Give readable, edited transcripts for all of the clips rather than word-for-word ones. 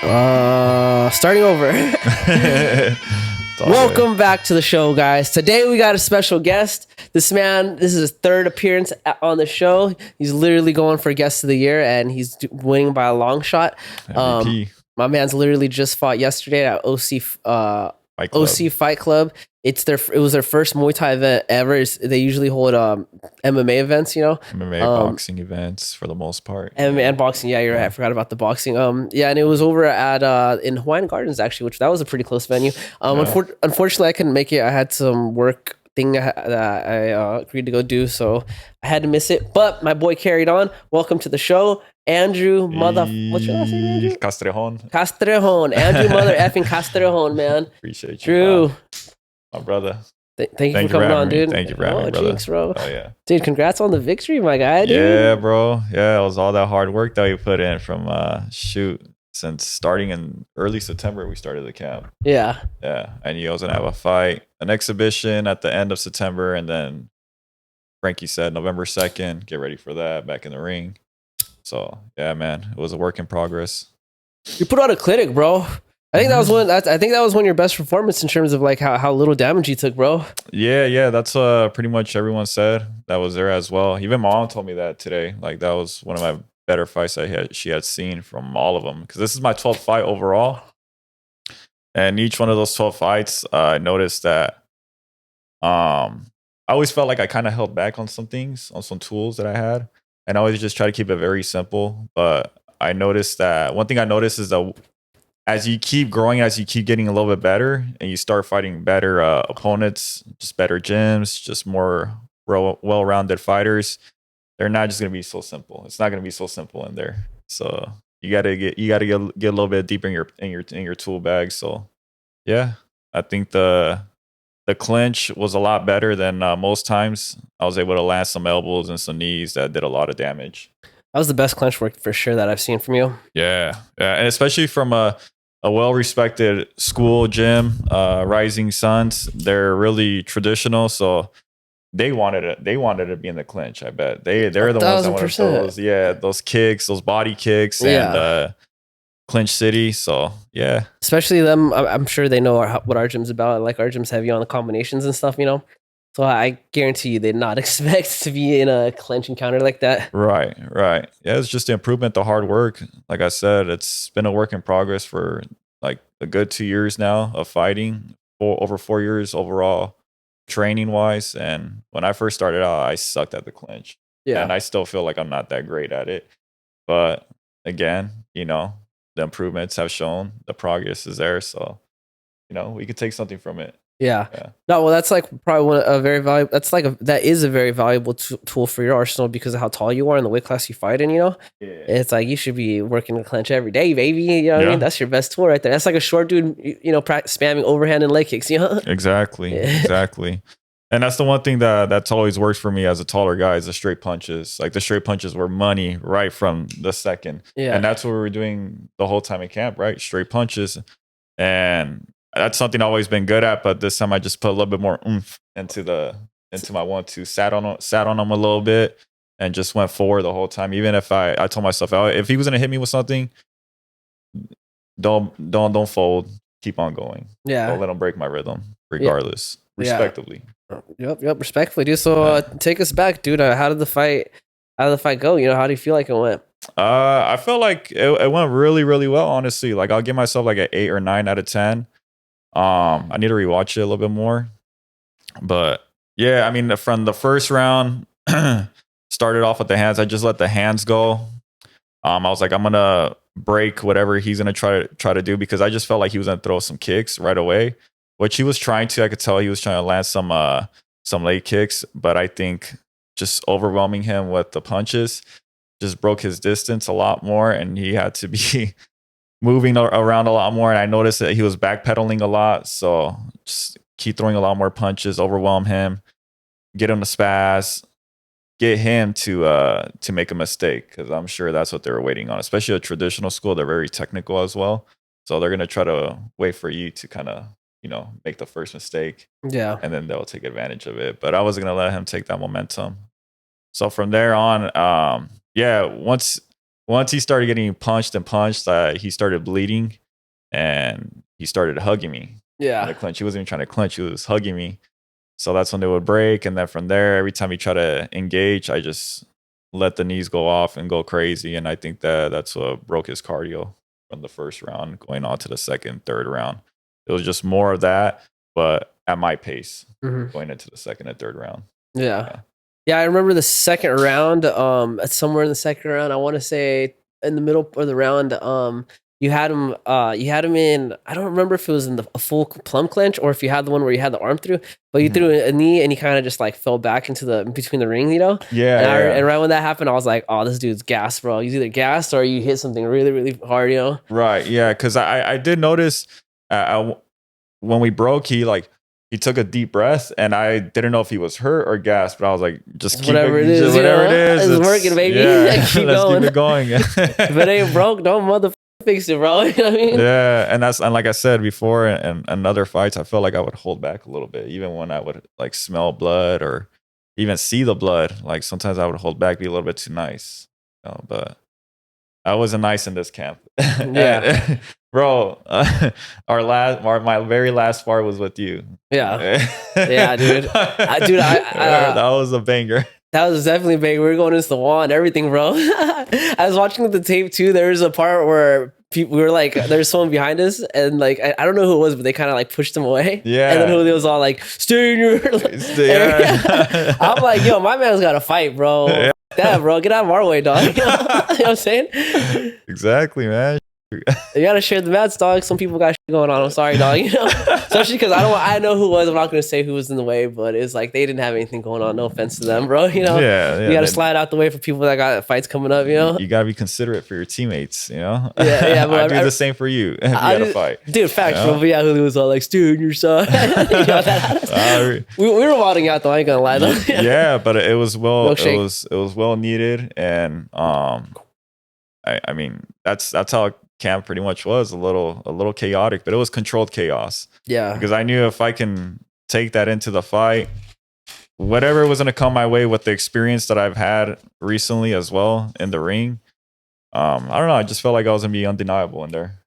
Starting over. Welcome back to the show, guys. Today we got a special guest. This is his third appearance on the show. He's literally going for guest of the year, and he's winning by a long shot. My man's literally just fought yesterday at OC Fight Club. It was their first Muay Thai event ever. They usually hold MMA events, MMA boxing events for the most part. MMA and boxing, yeah, you're right. I forgot about the boxing. And it was over at in Hawaiian Gardens actually, which that was a pretty close venue. Unfortunately, I couldn't make it. I had some work thing that I agreed to go do, so I had to miss it. But my boy carried on. Welcome to the show, Andrew. What's your last name, Andrew? Castrejon. Andrew, mother effing Castrejon, man. Appreciate you, Drew. My brother. Thank you for coming on, dude. Thank you for having me, brother. Jinx, bro. Oh, yeah. Dude, congrats on the victory, my guy, dude. Yeah, bro. Yeah, it was all that hard work that we put in from, since starting in early September, we started the camp. Yeah. Yeah. And you was going to have a fight, an exhibition at the end of September. And then Frankie said November 2nd, get ready for that, back in the ring. So, yeah, man, it was a work in progress. You put on a clinic, bro. I think that was one. I think that was one of your best performances in terms of like how little damage you took, bro. Yeah. That's pretty much everyone said that was there as well. Even my mom told me that today. Like that was one of my better fights she had seen from all of them. Because this is my 12th fight overall, and each one of those 12 fights, I noticed that I always felt like I kind of held back on some things, on some tools that I had, and I always just try to keep it very simple. But I noticed that one thing I noticed is that as you keep growing, as you keep getting a little bit better and you start fighting better opponents, just better gyms, just more well-rounded fighters, they're not just going to be so simple. It's not going to be so simple in there. So you got to get a little bit deeper in your tool bag. So yeah, I think the clinch was a lot better than most times. I was able to land some elbows and some knees that did a lot of damage. That was the best clinch work for sure that I've seen from you. Yeah. And especially from a well-respected school gym, Rising Suns. They're really traditional, so they wanted it. They wanted to be in the clinch. I bet they're the ones that wanted those kicks, those body kicks, and clinch city. So yeah, especially them. I'm sure they know what our gym's about. Like our gym's heavy on the combinations and stuff, So I guarantee you they'd not expect to be in a clinch encounter like that. Right. Yeah, it's just the improvement, the hard work. Like I said, it's been a work in progress for like a good 2 years now of fighting, over 4 years overall, training-wise. And when I first started out, I sucked at the clinch. Yeah. And I still feel like I'm not that great at it. But again, the improvements have shown, the progress is there. So, we could take something from it. Yeah. No, well, that's like probably that is a very valuable tool for your arsenal because of how tall you are and the weight class you fight in, It's like you should be working the clinch every day, baby. You know what I mean? That's your best tool right there. That's like a short dude, spamming overhand and leg kicks, Exactly. Exactly. And that's the one thing that's always worked for me as a taller guy is the straight punches. Like the straight punches were money right from the second. Yeah. And that's what we were doing the whole time in camp, right? Straight punches. And that's something I've always been good at, but this time I just put a little bit more oomph into my 1-2, sat on him a little bit, and just went forward the whole time. Even if I told myself, if he was gonna hit me with something, don't fold, keep on going. Yeah, don't let him break my rhythm, regardless, respectively. Yep, respectfully, dude. So take us back, dude. How did the fight go? How do you feel like it went? I felt like it went really, really well. Honestly, like I'll give myself like an 8 or 9 out of 10. I need to rewatch it a little bit more, but yeah, I mean, from the first round, started off with the hands. I just let the hands go. I was like, I'm gonna break whatever he's gonna try to do because I just felt like he was gonna throw some kicks right away, which he was trying to. I could tell he was trying to land some late kicks, but I think just overwhelming him with the punches just broke his distance a lot more, and he had to be moving around a lot more, and I noticed that he was backpedaling a lot. So just keep throwing a lot more punches, overwhelm him, get him to spaz, get him to make a mistake, because I'm sure that's what they were waiting on. Especially a traditional school, they're very technical as well, so they're gonna try to wait for you to kind of make the first mistake. Yeah, and then they'll take advantage of it. But I wasn't gonna let him take that momentum. So from there on, once once he started getting punched, he started bleeding, and he started hugging me. Yeah. In the clinch. He wasn't even trying to clinch. He was hugging me. So that's when they would break. And then from there, every time he tried to engage, I just let the knees go off and go crazy. And I think that's what broke his cardio from the first round going on to the second, third round. It was just more of that, but at my pace going into the second and third round. Yeah, I remember the second round. Somewhere in the second round, I want to say in the middle of the round, you had him. You had him in. I don't remember if it was in a full plum clench or if you had the one where you had the arm through. But you threw a knee and he kind of just like fell back into the between the ring, you know. And right when that happened, I was like, "Oh, this dude's gassed, bro. He's either gassed or you hit something really, really hard, you know." Right. Yeah. Because I did notice when we broke, he took a deep breath, and I didn't know if he was hurt or gassed, but I was like, just keep whatever it, it is, whatever it is. It's working, baby. Yeah, keep let's going. keep it going. If it ain't broke, don't motherfucker fix it, bro. You know what I mean? Yeah, and like I said before, in other fights, I felt like I would hold back a little bit, even when I would like smell blood or even see the blood. Like sometimes I would hold back, be a little bit too nice, you know, but I wasn't nice in this camp. Yeah. Bro, my very last part was with you. Yeah, yeah, dude. That was a banger. That was definitely big. We were going into the wall and everything, bro. I was watching the tape too. There was a part where we were like, there's someone behind us, and like I don't know who it was, but they kind of like pushed him away. Yeah. And then Julio was all like, "Stay in your." Yeah. I'm like, yo, my man's got to fight, bro. Yeah. Damn, bro, get out of our way, dog. You know what I'm saying? Exactly, man. You gotta share the mats, dog. Some people got shit going on. I'm sorry, dog. You know, especially because I know who was. I'm not gonna say who was in the way, but it's like they didn't have anything going on. No offense to them, bro. You know, yeah. You gotta slide out the way for people that got fights coming up. You know, you gotta be considerate for your teammates. You know, yeah. But I do the same for you. If you gotta fight, dude. Facts, bro. But yeah, Julio was all like, "Dude, your son." You know, we were wadding out though. I ain't gonna lie though. Yeah, but it was Milkshake. it was well needed, and I mean that's how camp pretty much was a little chaotic, but it was controlled chaos. Yeah, because I knew if I can take that into the fight, whatever was going to come my way with the experience that I've had recently as well in the ring, I don't know, I just felt like I was going to be undeniable in there.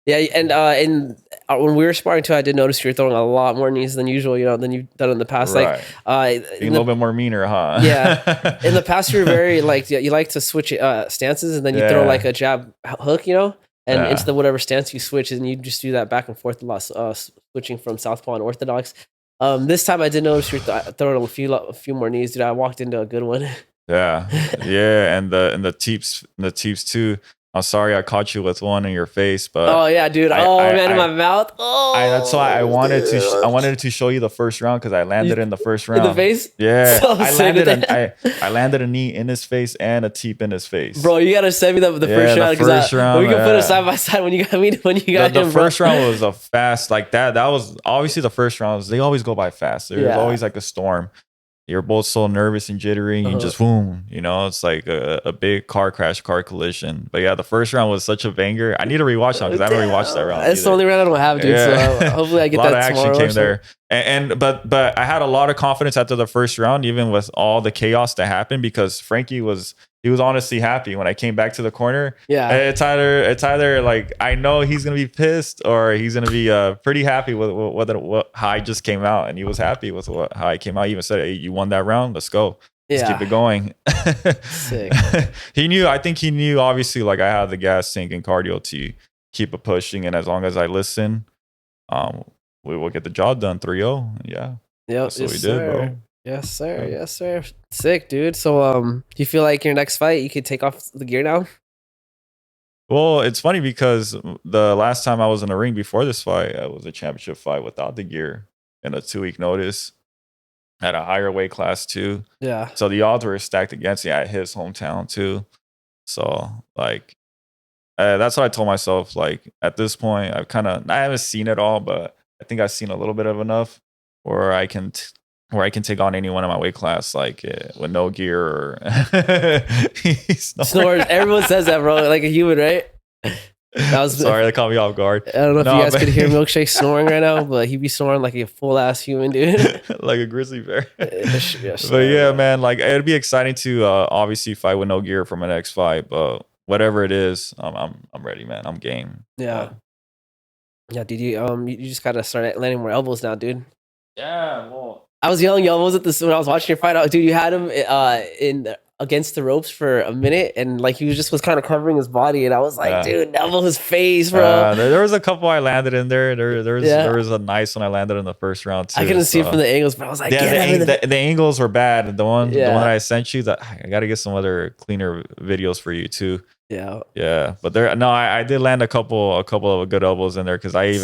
Yeah, and when we were sparring too, I did notice you were throwing a lot more knees than usual, you know, than you've done in the past. Right. Like, being a little bit more meaner, huh? Yeah. In the past, you were very like you like to switch stances, and then you throw like a jab hook, you know, and into the whatever stance you switch, and you just do that back and forth a lot, switching from southpaw and orthodox. This time, I did notice you were throwing a few more knees, dude. I walked into a good one. Yeah, and the teeps too. I'm sorry I caught you with one in your face, but oh yeah, dude. In my mouth. Oh, that's why I wanted to show you the first round, because I landed in the first round. In the face? Yeah, so I landed a knee in his face and a teep in his face. Bro, you gotta send me the first round, because we can put it side by side when you got me the first round was a fast like that. That was obviously the first rounds. They always go by fast. There's always like a storm. You're both so nervous and jittery, and you just boom, you know, it's like a big car collision. But yeah, the first round was such a banger. I need to rewatch that because I haven't rewatched that round. It's the only round I don't have, dude. Yeah. So hopefully I get that tomorrow. A lot of action came there. But I had a lot of confidence after the first round, even with all the chaos that happened, because Frankie was honestly happy when I came back to the corner. Yeah, it's either like I know he's gonna be pissed or he's gonna be pretty happy with how I just came out, and he was happy with how I came out. He even said, "Hey, you won that round. Let's go. Let's keep it going." Sick. I think he knew obviously like I had the gas tank and cardio to keep it pushing, and as long as I listen, we will get the job done. 3-0. Yeah. Yep. That's what we did, bro. Yes, sir. Yeah. Yes, sir. Sick, dude. So, do you feel like your next fight you could take off the gear now? Well, it's funny because the last time I was in the ring before this fight, it was a championship fight without the gear in a 2-week notice at a higher weight class too. Yeah. So the odds were stacked against me at his hometown too. So like, that's what I told myself. Like at this point, I haven't seen it all, but I think I've seen a little bit of enough where I can take on anyone in my weight class, like with no gear or snores. Everyone says that, bro. Like a human, right? Sorry, that caught me off guard. I don't know if you guys could hear Milkshake snoring right now, but he'd be snoring like a full ass human, dude. Like a grizzly bear. Yes, but yeah, man, like it'd be exciting to obviously fight with no gear for my next fight, but whatever it is, I'm ready, man. I'm game. Yeah. Yeah, dude, you just gotta start landing more elbows now, dude. Yeah, well, I was yelling elbows at this when I was watching your fight. Dude, you had him in against the ropes for a minute, and like he was kind of covering his body, and I was like, dude, elbow his face, bro. There was a couple I landed in there. There was a nice one I landed in the first round too. I couldn't see it from the angles, but I was like, yeah, the angles were bad. The one that I sent you, that I got to get some other cleaner videos for you too. Yeah, but I did land a couple of good elbows in there because I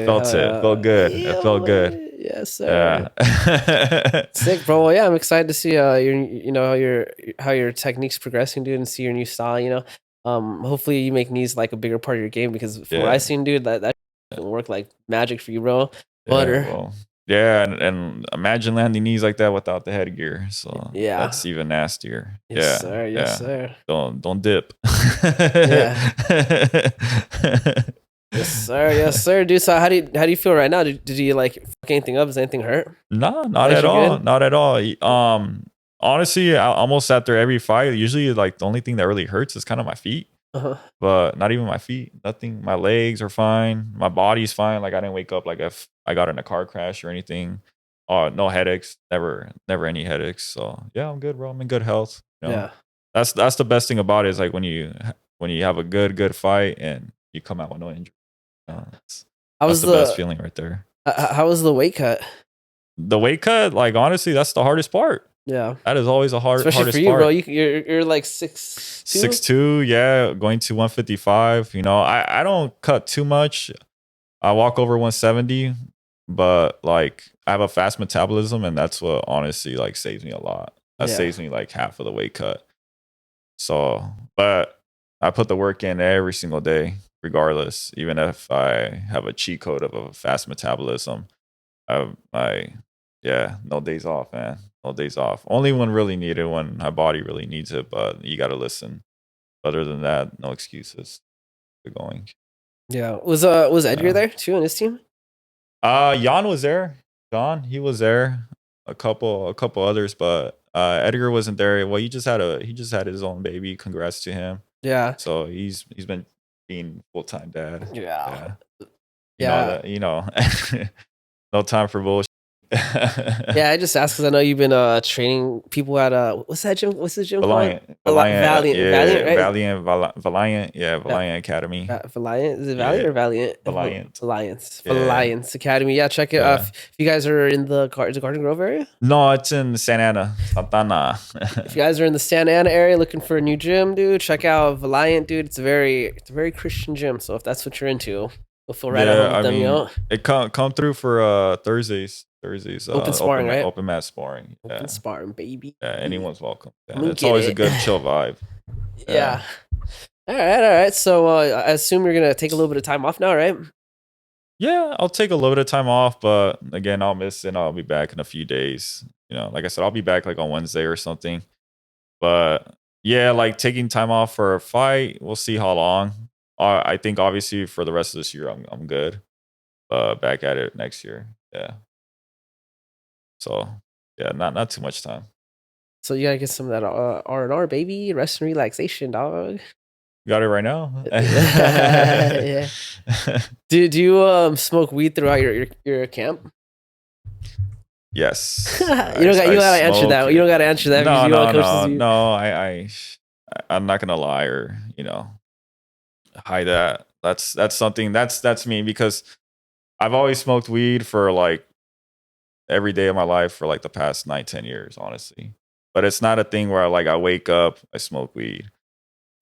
felt it. It felt good. It felt good. Yes, sir. Yeah. Sick, bro. Well, yeah, I'm excited to see how your technique's progressing, dude, and see your new style. Hopefully you make knees like a bigger part of your game, because from what I've seen, dude, that can work like magic for you, bro. Butter. Well, yeah, and imagine landing knees like that without the headgear. So that's even nastier. Yes, sir. Yes, sir. Don't dip. Yes, sir. Yes, sir, dude. So how do you feel right now? Did you like fuck anything up? Does anything hurt? No, not at all. Good? Not at all. Honestly, almost after every fight, usually like the only thing that really hurts is kind of my feet. But not even my feet. Nothing. My legs are fine. My body's fine. Like I didn't wake up like if I got in a car crash or anything. No headaches. Never any headaches. So yeah, I'm good, bro. I'm in good health. Yeah. That's the best thing about it, is like when you have a good fight and you come out with no injury. That's the best feeling right there. How was the weight cut? The weight cut, like honestly, that's the hardest part. Yeah, that is always hardest for you, part. Bro. You're like 6'2"? 6'2", yeah, going to 155. I don't cut too much. I walk over 170, but like I have a fast metabolism, and that's what honestly like saves me a lot. That saves me like half of the weight cut. So, but I put the work in every single day, regardless. Even if I have a cheat code of a fast metabolism, no days off, man. No days off. Only when really needed, when my body really needs it. But you got to listen. Other than that, no excuses. We're going. Yeah. Was Edgar there too in his team? Jan was there. John, he was there. A couple others, but Edgar wasn't there. Well, he just had his own baby. Congrats to him. Yeah. So he's been being full-time dad. Yeah. No time for bullshit. Yeah, I just asked because I know you've been training people at what's that gym? What's the gym Valiant, called? Valiant, right? Valiant, Valiant Academy. Valiant, is it Valiant or Valiant? Valiance Academy. Yeah, check it. If you guys are in the Garden Grove area. No, it's in Santa Ana. If you guys are in the Santa Ana area looking for a new gym, dude, check out Valiant, dude. It's a very Christian gym. So if that's what you're into, you'll feel right at home with them. It come through for Thursdays. Open sparring, right? Open mat sparring. Open sparring, baby. Yeah, anyone's welcome. Yeah, it's always a good chill vibe. Yeah. All right. So I assume you're gonna take a little bit of time off now, right? Yeah, I'll take a little bit of time off, but again, I'll miss it. I'll be back in a few days. Like I said, I'll be back like on Wednesday or something. But yeah, like taking time off for a fight, we'll see how long. I think obviously for the rest of this year, I'm good. Back at it next year. Yeah. So yeah, not too much time. So you gotta get some of that R&R, baby, rest and relaxation, dog. Got it right now. Yeah. Do you smoke weed throughout your camp? Yes. You don't gotta answer that. You don't gotta answer that. No. I'm not gonna lie or hide that. That's something that's me, because I've always smoked weed for like every day of my life for like the past 9-10 years, honestly. But it's not a thing where I wake up, I smoke weed.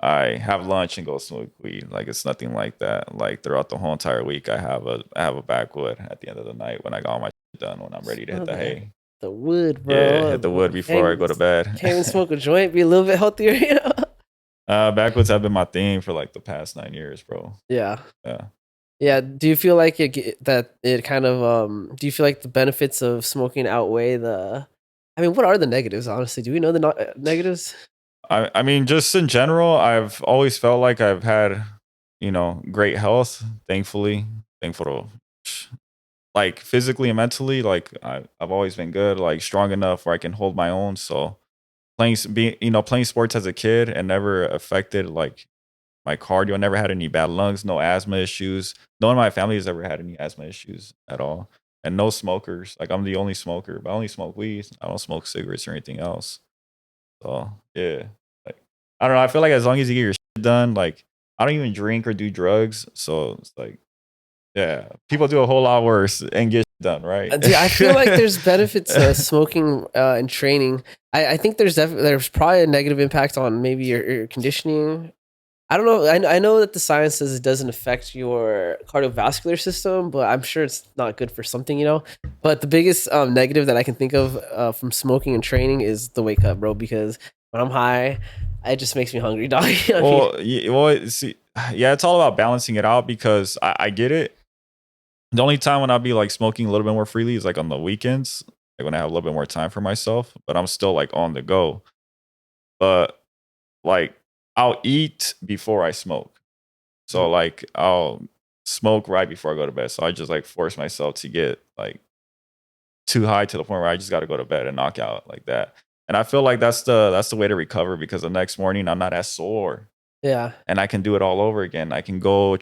I have lunch and go smoke weed. Like it's nothing like that. Like throughout the whole entire week, I have a backwood at the end of the night when I got all my shit done, when I'm ready to hit the hay. The wood, bro. Yeah, hit the wood before I go to bed. Can't even smoke a joint, be a little bit healthier, Backwoods have been my thing for like the past 9 years, bro. Yeah. Do you feel like it kind of do you feel like the benefits of smoking outweigh what are the negatives, honestly? Do we know the negatives? I mean, just in general, I've always felt like I've had, great health, thankfully. Thankful to, like, physically and mentally, like, I've always been good, like, strong enough where I can hold my own. So playing sports as a kid and never affected, like, my cardio. I never had any bad lungs, no asthma issues. No one in my family has ever had any asthma issues at all. And no smokers. Like I'm the only smoker, but I only smoke weed. I don't smoke cigarettes or anything else. So yeah. Like I don't know. I feel like as long as you get your shit done, like I don't even drink or do drugs. So it's like, yeah, people do a whole lot worse and get shit done, right? Dude, I feel like there's benefits to smoking and training. I think there's probably a negative impact on maybe your conditioning. I don't know. I know that the science says it doesn't affect your cardiovascular system, but I'm sure it's not good for something, you know. But the biggest negative that I can think of from smoking and training is the wake up, bro. Because when I'm high, it just makes me hungry, dog. You know what I mean? See, yeah, it's all about balancing it out because I get it. The only time when I'll be like smoking a little bit more freely is like on the weekends, like when I have a little bit more time for myself, but I'm still like on the go. But like I'll eat before I smoke. So like I'll smoke right before I go to bed. So I just like force myself to get like too high to the point where I just got to go to bed and knock out like that. And I feel like that's the way to recover because the next morning I'm not as sore. Yeah. And I can do it all over again. I can go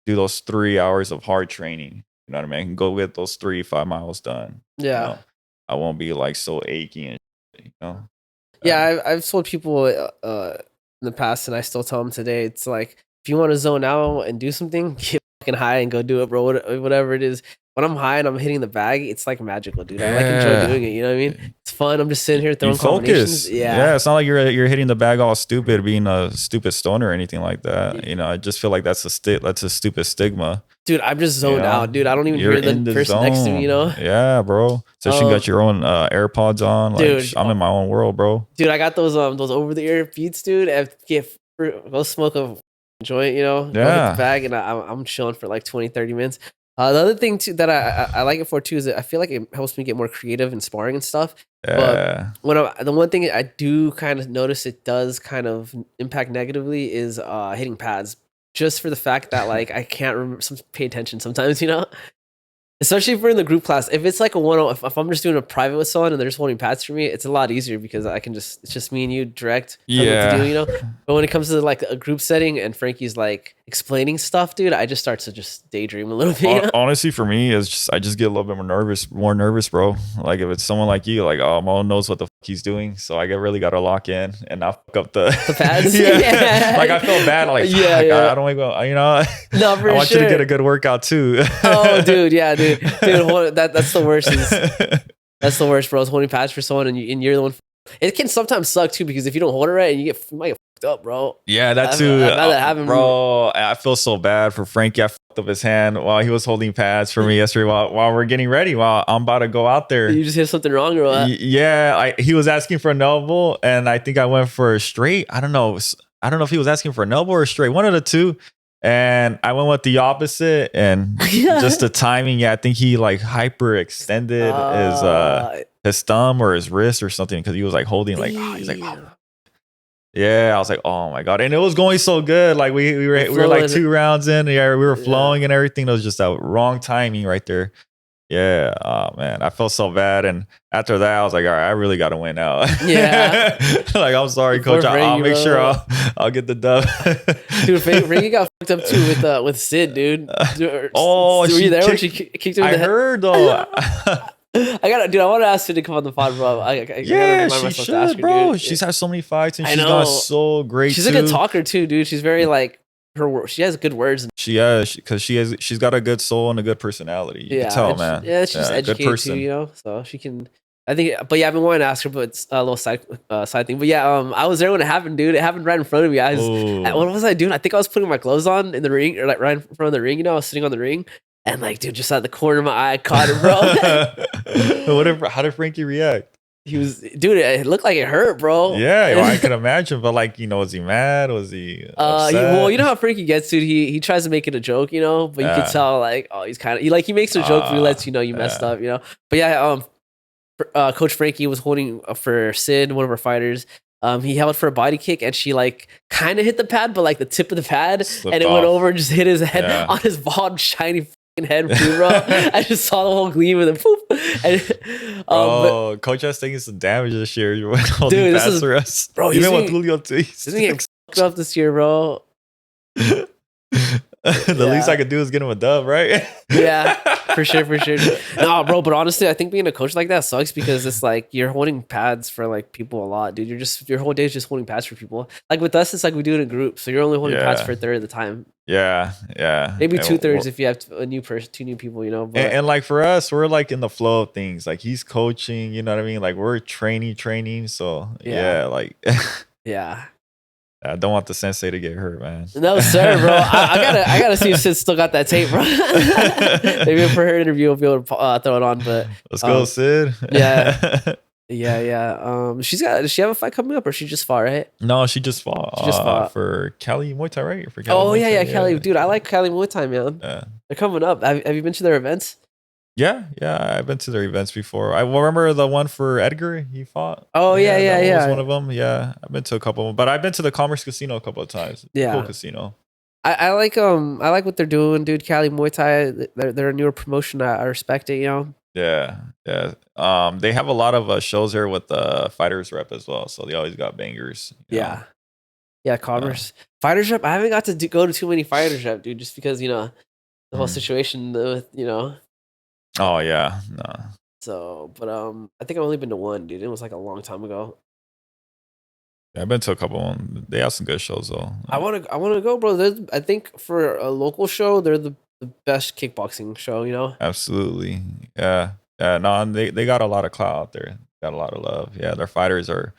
do those 3 hours of hard training. You know what I mean? I can go get those 3-5 miles done. Yeah. You know? I won't be like so achy and you know. Yeah, I've told people in the past, and I still tell them today. It's like if you want to zone out and do something, get fucking high and go do it, bro. Whatever it is. When I'm high and I'm hitting the bag, it's like magical, dude. I like enjoy doing it. You know what I mean? It's fun. I'm just sitting here throwing combinations. Yeah, it's not like you're hitting the bag all stupid, being a stupid stoner or anything like that. You know, I just feel like that's a stupid stigma. Dude, I'm just zoned out, dude. I don't even hear the person next to me, you know? Yeah, bro. Especially you got your own AirPods on. Like, dude, I'm in my own world, bro. Dude, I got those over the ear beats, dude. Go smoke a joint, you know? Go hit the bag, and I'm chilling for like 20-30 minutes. The other thing too that I like it for too is that I feel like it helps me get more creative in sparring and stuff. Yeah. But the one thing I do kind of notice it does kind of impact negatively is hitting pads. Just for the fact that like I can't remember pay attention sometimes, you know. Especially if we're in the group class. If it's like a if I'm just doing a private with someone and they're just holding pads for me, it's a lot easier because I can it's just me and you direct. Yeah. What to do, you know. But when it comes to like a group setting and Frankie's like explaining stuff, dude, I just start to just daydream a little bit. You know? Honestly, for me, I just get a little bit more nervous, bro. Like if it's someone like you, like Mo knows what the fuck he's doing, so I really got to lock in and not fuck up the pads. Yeah. Like I feel bad. Like I don't want to go. You know, no, for I want sure. you to get a good workout too. Oh, dude, yeah, dude, that's the worst. That's the worst, bro. It's holding pads for someone and you're the one. It can sometimes suck too because if you don't hold it right, you might get fucked up, bro. Yeah, that too. Bro, I feel so bad for Frankie. I fucked up his hand while he was holding pads for me yesterday while we're getting ready. While I'm about to go out there. You just hit something wrong or what? Yeah, he was asking for an elbow, and I think I went for a straight. I don't know if he was asking for an elbow or a straight. One of the two. And I went with the opposite, and just the timing. Yeah, I think he like hyperextended his thumb or his wrist or something because he was like holding like he's like yeah. I was like, oh my god, and it was going so good. Like we were like 2 rounds in. Yeah, we were flowing and everything. It was just that wrong timing right there. Yeah, oh man, I felt so bad, and after that, I was like, all right, I really got to win out. Yeah, like I'm sorry, coach. I'll make sure I'll get the dub. Dude, Frankie got fucked up too with Sid, dude. Oh, were you there when she kicked him in the head? I heard though. I want to ask Sid to come on the pod, bro. Yeah, she should, bro. She's had so many fights, and she's got so great. She's a good talker too, dude. She's very like. She has good words. Because she's got a good soul and a good personality. You can tell, man. Yeah, she's educated too, you know. So she can. I think, but yeah, I've been wanting to ask her, but it's a little side thing. But yeah, I was there when it happened, dude. It happened right in front of me. What was I doing? I think I was putting my clothes on in the ring, or like right in front of the ring. You know, I was sitting on the ring, and like, dude, just out the corner of my eye, I caught it, bro. How did Frankie react? He was, dude. It looked like it hurt, bro. Yeah, I can imagine. But like, you know, was he mad? Was he upset? Well, you know how Frankie gets, dude. He tries to make it a joke, you know. But you can tell, like, oh, he's kind of he makes a joke, but he lets you know you messed up, you know. But yeah, Coach Frankie was holding for Sid, one of our fighters. He held for a body kick, and she like kind of hit the pad, but like the tip of the pad, and it went over and just hit his head on his bald, shiny head, bro. I just saw the whole gleam of the poop. And, Coach has taken some damage this year. You went holding pads for us, bro. Even with Julio too. He's getting fucked up this year, bro. The least I could do is get him a dub, right? Yeah, for sure. No, bro, but honestly, I think being a coach like that sucks because it's like you're holding pads for like people a lot, dude. Your whole day is just holding pads for people. Like with us, it's like we do it in groups, so you're only holding pads for a third of the time. Yeah. Maybe 2/3 if you have a new person, 2 new people, you know. But and like for us, we're like in the flow of things. Like he's coaching, you know what I mean? Like we're training. So yeah like yeah. I don't want the sensei to get hurt, man. No, sir, bro. I gotta see if Sid still got that tape, bro. Maybe for her interview, we'll be able to throw it on. But let's go, Sid. Yeah. Does she have a fight coming up, or she just fought, right? No, she just fought. For Cali Muay Thai, right? For Cali Muay Thai. Cali, dude. I like Cali Muay Thai, man. Yeah. They're coming up. Have you been to their events? Yeah, I've been to their events before. I remember the one for Edgar. He fought. Oh yeah. Was one of them. Yeah, I've been to a couple of them, but I've been to the Commerce Casino a couple of times. Yeah, cool casino. I like what they're doing, dude. Cali Muay Thai. They're a newer promotion. I respect it. You know. Yeah. They have a lot of shows there with the Fighters Rep as well, so they always got bangers. Yeah. Commerce Fighters Rep. I haven't got to go to too many Fighters Rep, dude, just because the whole situation with Oh yeah, no. So, but I think I've only been to one, dude. It was like a long time ago. Yeah, I've been to a couple of them. They have some good shows though. I want to go, bro. I think for a local show, they're the best kickboxing show. You know. Absolutely. Yeah. No, and they got a lot of clout out there. Got a lot of love. Yeah, their fighters are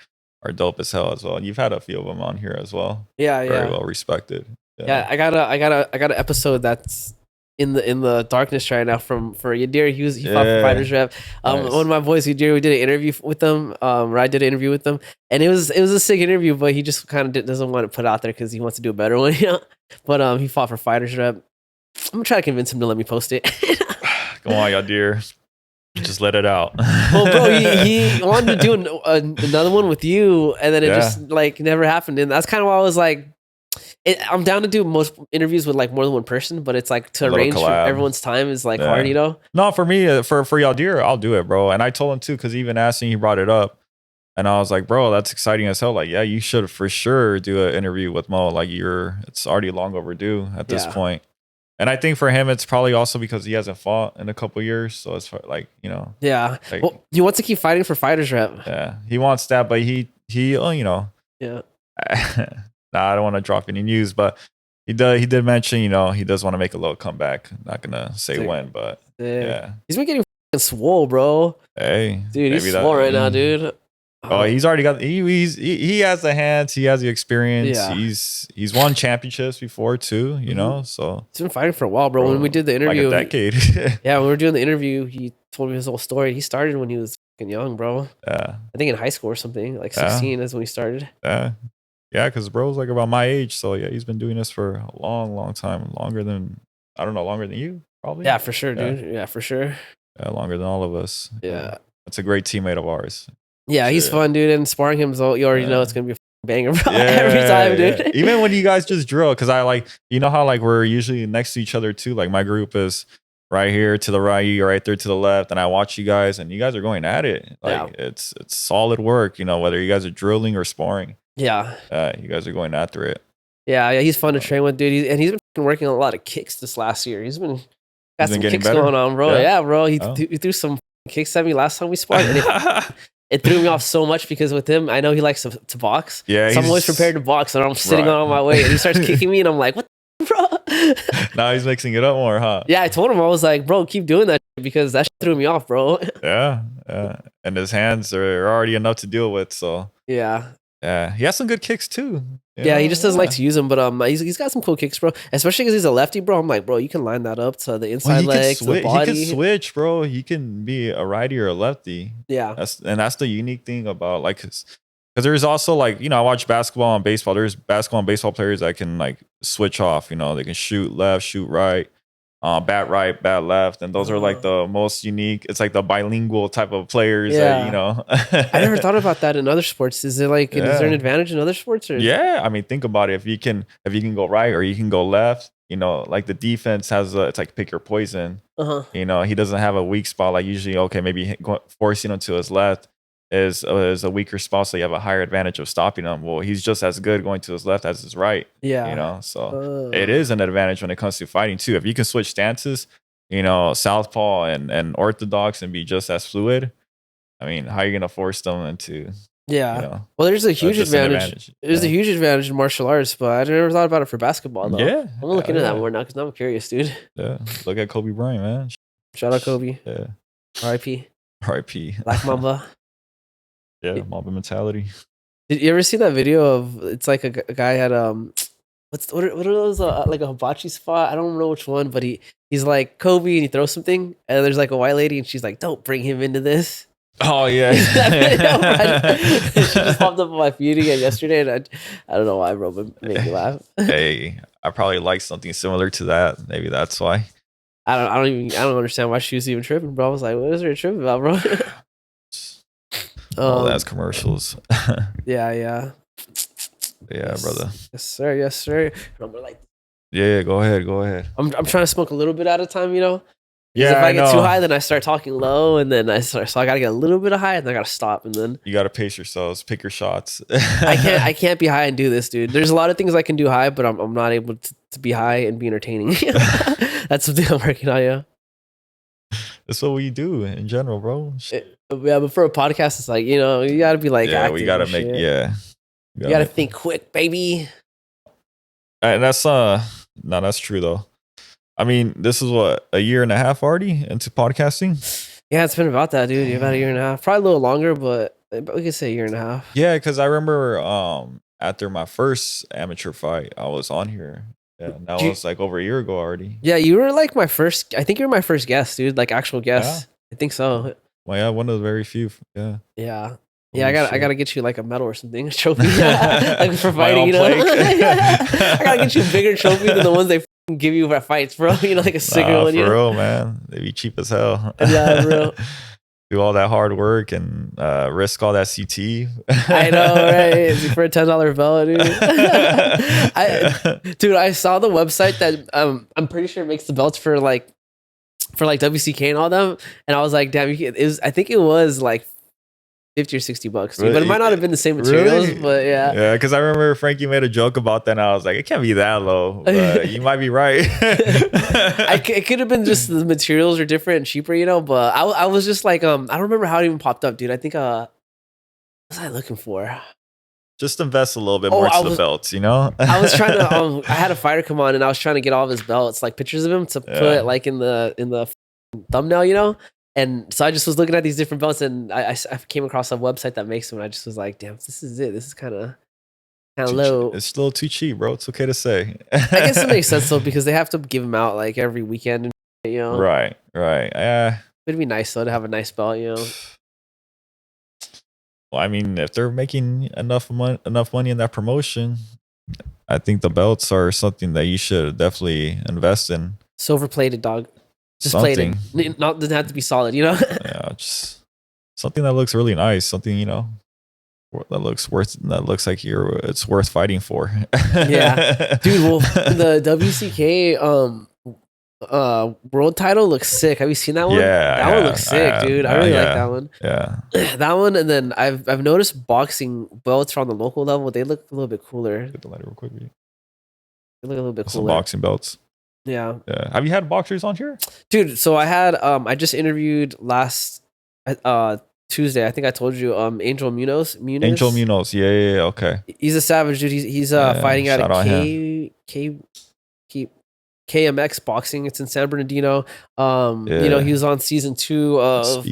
dope as hell as well. And you've had a few of them on here as well. Yeah. Very well respected. Yeah, I got an episode that's in the darkness right now for Yadir. He fought for Fighters Rep. Nice. One of my boys, Yadir, we did an interview with them. I did an interview with them, and it was a sick interview, but he just kind of doesn't want to put it out there because he wants to do a better one, you know. But he fought for Fighters Rep. I'm gonna try to convince him to let me post it. Come on, Yadir. Just let it out. Well, bro, he wanted to do another one with you, and then it just like never happened. And that's kind of why I was like, I'm down to do most interviews with like more than one person, but it's like to arrange for everyone's time is like hard, you know? No, for me, for Yadir, I'll do it, bro. And I told him too, because even asking, he brought it up. And I was like, bro, that's exciting as hell. Like, yeah, you should for sure do an interview with Mo. Like it's already long overdue at this point. And I think for him, it's probably also because he hasn't fought in a couple years. So it's like, Yeah. Like, well, he wants to keep fighting for Fighters Rep. Yeah. He wants that, but he Yeah. Nah, I don't want to drop any news, but he did mention, he does want to make a little comeback. Not gonna say when, but yeah. He's been getting swole, bro. Hey, dude, he's swole right now, dude. Oh, he's already got. He has the hands. He has the experience. Yeah. He's won championships before too. So he's been fighting for a while, bro. When we did the interview, like a decade. When we were doing the interview, he told me his whole story. He started when he was fucking young, bro. Yeah, I think in high school or something, like 16 is when he started. Yeah, because bro's like about my age, so yeah, he's been doing this for a long, long time, longer than you, probably. Yeah, for sure, dude. Yeah, for sure. Yeah, longer than all of us. Yeah, that's a great teammate of ours. Yeah, he's fun, dude. And sparring him, you already know it's gonna be a banger, bro. Every time, dude. Even when you guys just drill, because I like, how like we're usually next to each other too. Like my group is right here to the right, you're right there to the left, and I watch you guys, and you guys are going at it. Like it's solid work, whether you guys are drilling or sparring. Yeah. You guys are going after it. Yeah, he's fun to train with, dude. He's been working on a lot of kicks this last year. He's been got some kicks better? Going on, bro. Yeah, bro. He threw some kicks at me last time we sparred. And it threw me off so much because with him, I know he likes to box. Yeah, so I'm always prepared to box, and I'm sitting on my way, and he starts kicking me, and I'm like, what the bro? Now he's mixing it up more, huh? Yeah, I told him, I was like, bro, keep doing that because that threw me off, bro. Yeah. And his hands are already enough to deal with, so. Yeah. Yeah, he has some good kicks too. Yeah, he just doesn't like to use them, but he's got some cool kicks, bro. Especially because he's a lefty, bro. I'm like, bro, you can line that up to the inside legs, the body. He can switch, bro. He can be a righty or a lefty. Yeah, that's the unique thing about like, because there's also like I watch basketball and baseball. There's basketball and baseball players that can like switch off. They can shoot left, shoot right. Bat right, bat left, and those are like the most unique. It's like the bilingual type of players. Yeah. That, I never thought about that in other sports. Is there is there an advantage in other sports? Or? Yeah, I mean, think about it. If you can go right or you can go left, like the defense has it's like pick your poison. He doesn't have a weak spot. Like usually, okay, maybe forcing him to his left. is a weaker spot, so you have a higher advantage of stopping him. Well, he's just as good going to his left as his right. Yeah. You know, so it is an advantage when it comes to fighting too. If you can switch stances, you know, southpaw and orthodox and be just as fluid, I mean, how are you going to force them into, yeah. you know, well, there's a huge advantage. There's a huge advantage in martial arts, but I never thought about it for basketball, though. Yeah. I'm going to look into that more now because now I'm curious, dude. Yeah. Look at Kobe Bryant, man. Shout out Kobe. Yeah. R.I.P. R.I.P. Black Mamba. Yeah, Mamba mentality. Did you ever see that video of, it's like a guy had, what are those, like a hibachi spot? I don't know which one, but he's like Kobe and he throws something and there's like a white lady and she's like, don't bring him into this. Oh yeah. She just popped up on my feed again yesterday and I don't know why, bro, but it made me laugh. Hey, I probably like something similar to that. Maybe that's why. I don't understand why she was even tripping, bro. I was like, what is there tripping about, bro? That's commercials. Yeah. Yeah, Yes. brother. Yes, sir. Like, Yeah, go ahead. I'm trying to smoke a little bit at a time, you know? Yeah, if I get know. too high, then I start talking low, and then so I gotta get a little bit of high, and then I gotta stop, and then you gotta pace yourselves, pick your shots. I can't be high and do this, dude. There's a lot of things I can do high, but I'm not able to be high and be entertaining. That's something I'm working on, yeah. That's what we do in general, bro. Yeah, but for a podcast, it's like, you know, you gotta be like, yeah, we gotta make, shit. yeah. You gotta think quick, baby. And that's that's true though. I mean, this is what, a year and a half already into podcasting? Yeah, it's been about that, dude. About a year and a half. Probably a little longer, but we could say a year and a half. Yeah, because I remember after my first amateur fight, I was on here. Yeah, that was like over a year ago already. Yeah, you were like I think you were my first guest, dude. Like actual guest. Yeah. I think so. Well, yeah, one of the very few. Yeah. Yeah. Yeah, I gotta get you like a medal or something, a trophy, like for fighting. You know, I gotta get you a bigger trophy than the ones they give you for fights, bro. You know, like a cigarette one. For real, man. They be cheap as hell. Yeah, bro. Do all that hard work and risk all that CT. I know, right? For a $10 belt, dude. I saw the website that I'm pretty sure makes the belts for like WCK and all them, and I was like, damn, I think it was like $50 or $60, dude. Really? But it might not have been the same materials. Really? But yeah, because I remember Frankie made a joke about that, and I was like, it can't be that low. But you might be right. It could have been just the materials are different and cheaper, you know. But I was just like, I don't remember how it even popped up, dude. I think what was I looking for? Just invest a little bit more to the belts, you know. I was trying to. I had a fighter come on, and I was trying to get all of his belts, like pictures of him, to put like in the thumbnail, you know. And so I just was looking at these different belts, and I came across a website that makes them, and I just was like, damn, this is it. This is kind of low. It's still too cheap, bro. It's okay to say. I guess it makes sense though, because they have to give them out like every weekend, and you know. Right. It'd be nice though to have a nice belt, you know. Well, I mean, if they're making enough money in that promotion, I think the belts are something that you should definitely invest in. Silver plated, dog. Just plated. Not doesn't have to be solid, you know. Yeah, just something that looks really nice. Something, you know, that looks like it's worth fighting for. Yeah, dude. Well, the WCK world title looks sick. Have you seen that one? Yeah, that one looks sick, dude. I really like that one. Yeah, that one. And then I've noticed boxing belts on the local level. They look a little bit cooler. Get the lighter real quick. They look a little bit cooler. Some boxing belts. Yeah. Have you had boxers on here, dude? So I had I just interviewed last Tuesday. I think I told you Angel Munoz. Angel Munoz. Yeah. Okay. He's a savage, dude. He's fighting out of KMX boxing. It's in San Bernardino. You know, he was on season 2 of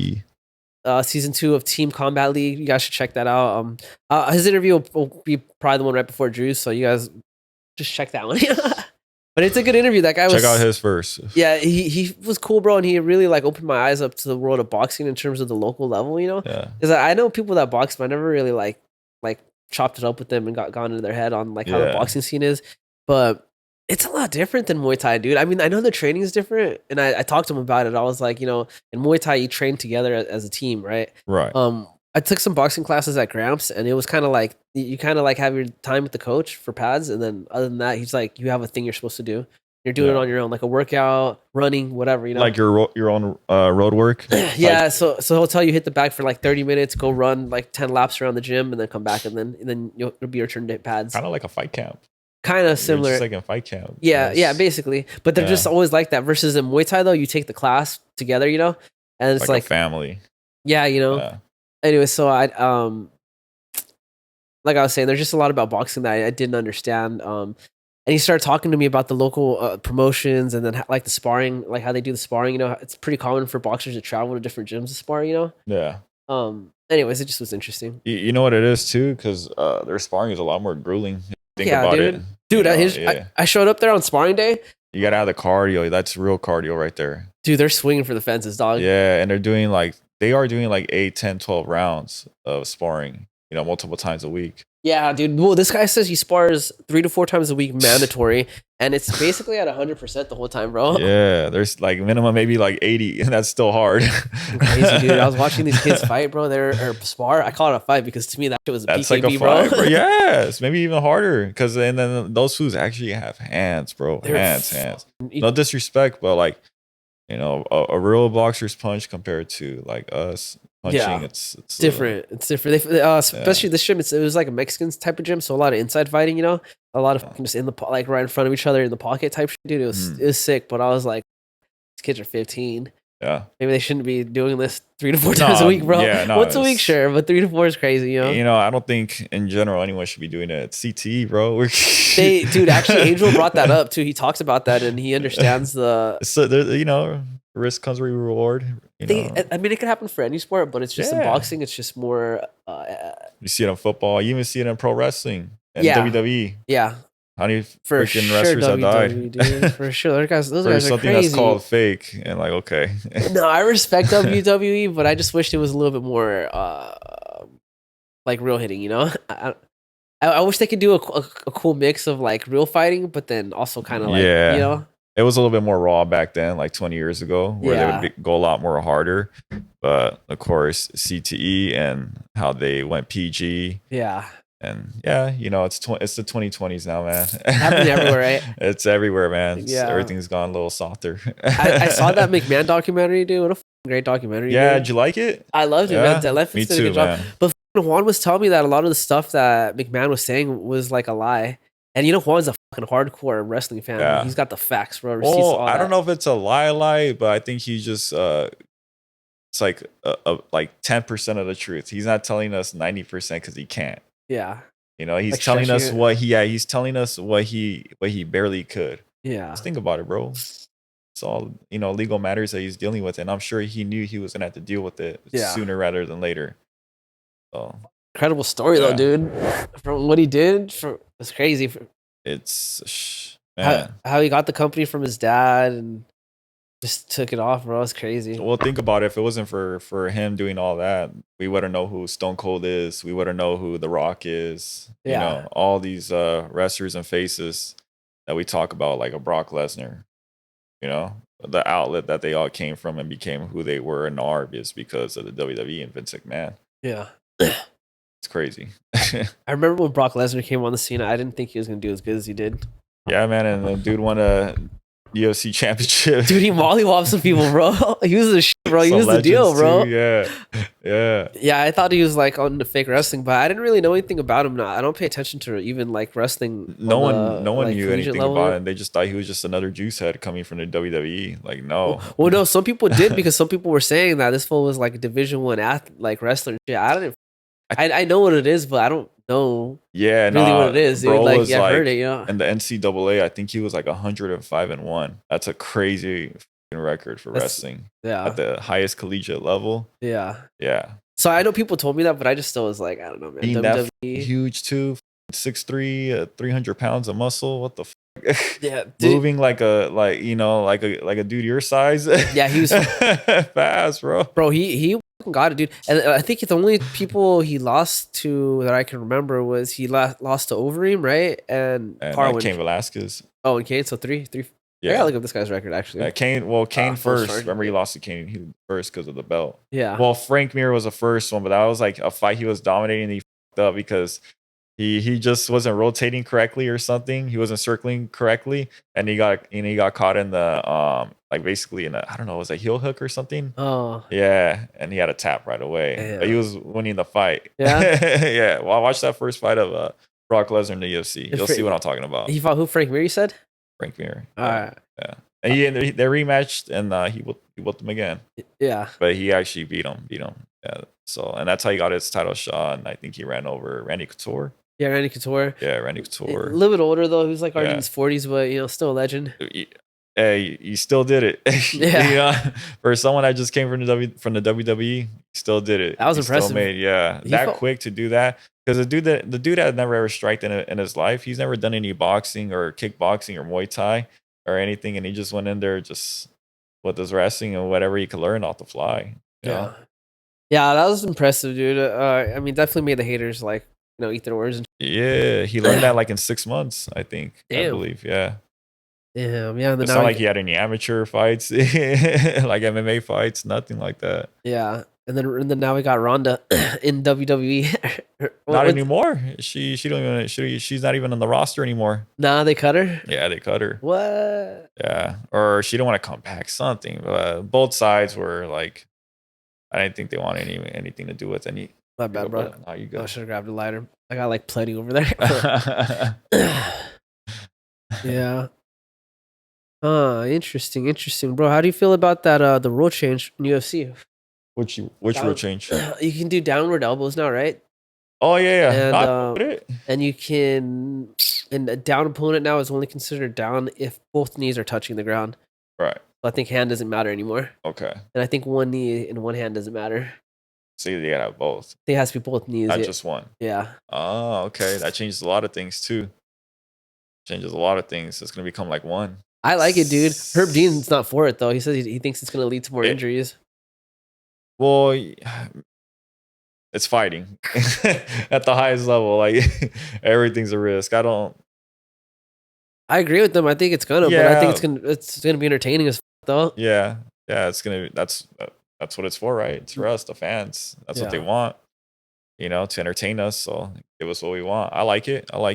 Team Combat League. You guys should check that out. His interview will be probably the one right before Drew's, so you guys just check that one. But it's a good interview. That guy check out his first. Yeah, he was cool, bro, and he really like opened my eyes up to the world of boxing in terms of the local level, you know. Yeah. Because I know people that box, but I never really like chopped it up with them and gone into their head on like how the boxing scene is. But it's a lot different than Muay Thai, dude. I mean, I know the training is different, and I talked to him about it. I was like, you know, in Muay Thai, you train together as a team, right? Right. I took some boxing classes at Gramps, and it was kind of like you kind of like have your time with the coach for pads, and then other than that, he's like, you have a thing you're supposed to do. You're doing it on your own, like a workout, running, whatever, you know. Like your own road work. Yeah, so he'll tell you hit the bag for like 30 minutes, go run like 10 laps around the gym, and then come back, and then it'll be your turn to hit pads. Kind of like a fight camp. Kind of similar. Just like in fight camp. Yeah, basically. But they're just always like that. Versus in Muay Thai though, you take the class together, you know, and it's like a family. Yeah, you know. Yeah. Anyway, so like I was saying, there's just a lot about boxing that I didn't understand. And he started talking to me about the local promotions, and then like the sparring, like how they do the sparring. You know, it's pretty common for boxers to travel to different gyms to spar. You know. Yeah. Anyways, it just was interesting. You know what it is too, because their sparring is a lot more grueling. Think about dude. it. Dude, I showed up there on sparring day. You got to have the cardio. That's real cardio right there. Dude, they're swinging for the fences, dog. Yeah, and they are doing like 8, 10, 12 rounds of sparring, you know, multiple times a week. Yeah, dude. Well, this guy says he spars 3 to 4 times a week mandatory, and it's basically at 100% the whole time, bro. Yeah, there's like minimum maybe like 80, and that's still hard. Crazy, dude. I was watching these kids fight, bro. Or spar. I call it a fight because to me that shit was a that's BKB, like a fight, bro. Yes, maybe even harder because and then those fools actually have hands, bro. Hands. No disrespect, but like, you know, a real boxer's punch compared to like us punching, it's different. It's different. Especially this gym. It was like a Mexican type of gym, so a lot of inside fighting. You know, a lot of just in the like right in front of each other in the pocket type shit. Dude, it was sick. But I was like, these kids are 15. Yeah, maybe they shouldn't be doing this 3 to 4 times a week, bro. Yeah, once a week, sure, but 3 to 4 is crazy. You know. You know, I don't think in general anyone should be doing it. It's CTE, bro. Dude, actually, Angel brought that up too. He talks about that and he understands the. So you know, risk comes with reward. I mean, it could happen for any sport, but it's just in boxing. It's just more. You see it in football. You even see it in pro wrestling and WWE. Yeah. How many freaking wrestlers have died? Dude, for sure. Those guys are something crazy. That's called fake, and like, okay. No, I respect WWE, but I just wished it was a little bit more like real hitting. You know, I wish they could do a cool mix of like real fighting, but then also kind of like you know. It was a little bit more raw back then, like 20 years ago, where they would go a lot more harder. But of course, CTE and how they went PG. Yeah. And yeah, you know, it's the 2020s now, man. Happening everywhere, right? It's everywhere, man. Everything's gone a little softer. I saw that McMahon documentary, dude. What a great documentary. Yeah, did you like it? I loved it, man. Me too, good job. But Juan was telling me that a lot of the stuff that McMahon was saying was like a lie. And you know, Juan's a fucking hardcore wrestling fan. Yeah. He's got the facts, bro. I don't know if it's a lie, but I think he's just it's like like 10% of the truth. He's not telling us 90% because he can't. Yeah. You know, he's like telling us he's telling us what he barely could. Yeah. Just think about it, bro. It's all, you know, legal matters that he's dealing with, and I'm sure he knew he was gonna have to deal with it sooner rather than later. So incredible story though, dude. From what he did, it's crazy. It's man. How he got the company from his dad and just took it off, bro. It's crazy. Well, think about it. If it wasn't for him doing all that, we wouldn't know who Stone Cold is. We wouldn't know who The Rock is. You know, all these wrestlers and faces that we talk about, like a Brock Lesnar. You know, the outlet that they all came from and became who they were and are is because of the WWE and Vince McMahon. Yeah. It's crazy. I remember when Brock Lesnar came on the scene, I didn't think he was going to do as good as he did. Yeah, man. And the dude won a UFC championship. Dude, he mollywopped some people, bro. He was the shit, bro. He was the deal, bro. Too. Yeah. Yeah, I thought he was like on the fake wrestling, but I didn't really know anything about him. I don't pay attention to even like wrestling. No one like, knew anything about him. They just thought he was just another juice head coming from the WWE. Like, no. Well, no, some people did because some people were saying that this fool was like a Division I like wrestler. Yeah, I know what it is, but I don't know. Yeah, really what it is, dude. Bro, like, was I heard it. Yeah. And the NCAA, I think he was like 105-1. That's a crazy record for wrestling. Yeah, at the highest collegiate level. Yeah. So I know people told me that, but I just still was like, I don't know, man. Being WWE. That huge too, 6'3", 300 pounds of muscle. What the fuck? Yeah, dude. Moving like a dude your size. Yeah, he was fast, bro. Bro, he got it, dude. And I think the only people he lost to that I can remember was he lost to Overeem, right? And Cain Velasquez. Oh, and Cain. So three. Yeah, I gotta look up this guy's record actually. Cain first. Remember, he lost to Cain. He first because of the belt. Yeah. Well, Frank Mir was the first one, but that was like a fight he was dominating. And he fucked up because He just wasn't rotating correctly or something. He wasn't circling correctly, and he got caught in the like basically in a, I don't know, it was a heel hook or something. Oh, Yeah, and he had a tap right away. damn. But he was winning the fight. Yeah? Yeah. Well, I watched that first fight of Brock Lesnar in the UFC. You'll see what I'm talking about. He fought who? Frank Mir, you said? Frank Mir. All right. Yeah. And they rematched, and he whooped him again. Yeah. But he actually beat him. Yeah. So, and that's how he got his title shot. And I think he ran over Randy Couture. Yeah, Randy Couture. Yeah, Randy Couture. A little bit older though. He was like already in his 40s, but you know, still a legend. Hey, he still did it. Yeah. You know, for someone that just came from the WWE, he still did it. That was impressive. Still made, that quick to do that. Because the dude had never ever striked in his life. He's never done any boxing or kickboxing or Muay Thai or anything, and he just went in there just with his wrestling and whatever he could learn off the fly. Yeah. Yeah, that was impressive, dude. I mean, definitely made the haters like, you know, eat their words. Yeah, he learned that like in 6 months, I think. Damn. I believe, yeah. Damn, yeah. It's not like he had any amateur fights, like MMA fights, nothing like that. Yeah, and then now we got Ronda in WWE. Not anymore. She don't even. She's not even on the roster anymore. Nah, they cut her. Yeah, they cut her. What? Yeah, or she don't want to come back. Something. Both sides were like, I didn't think they wanted anything to do with any. My bad, bro. No, you go. I should have grabbed a lighter. I got like plenty over there. Yeah. Interesting, bro. How do you feel about that? The rule change in UFC. Which rule change? You can do downward elbows now, right? Oh yeah. And you can, and a down opponent now is only considered down if both knees are touching the ground. Right. So I think hand doesn't matter anymore. Okay. And I think one knee and one hand doesn't matter. So you gotta have both. I think it has to be both knees. Not just one. Yeah. Oh, okay. That changes a lot of things too. Changes a lot of things. It's gonna become like one. I like it, dude. Herb Dean's not for it though. He says he thinks it's gonna lead to more injuries. Well, it's fighting at the highest level. Like everything's a risk. I agree with them. I think it's gonna, but I think it's gonna be entertaining as though. Yeah. It's gonna. That's what it's for, right? It's for us, the fans. That's what they want. You know, to entertain us. So give us what we want. I like it. I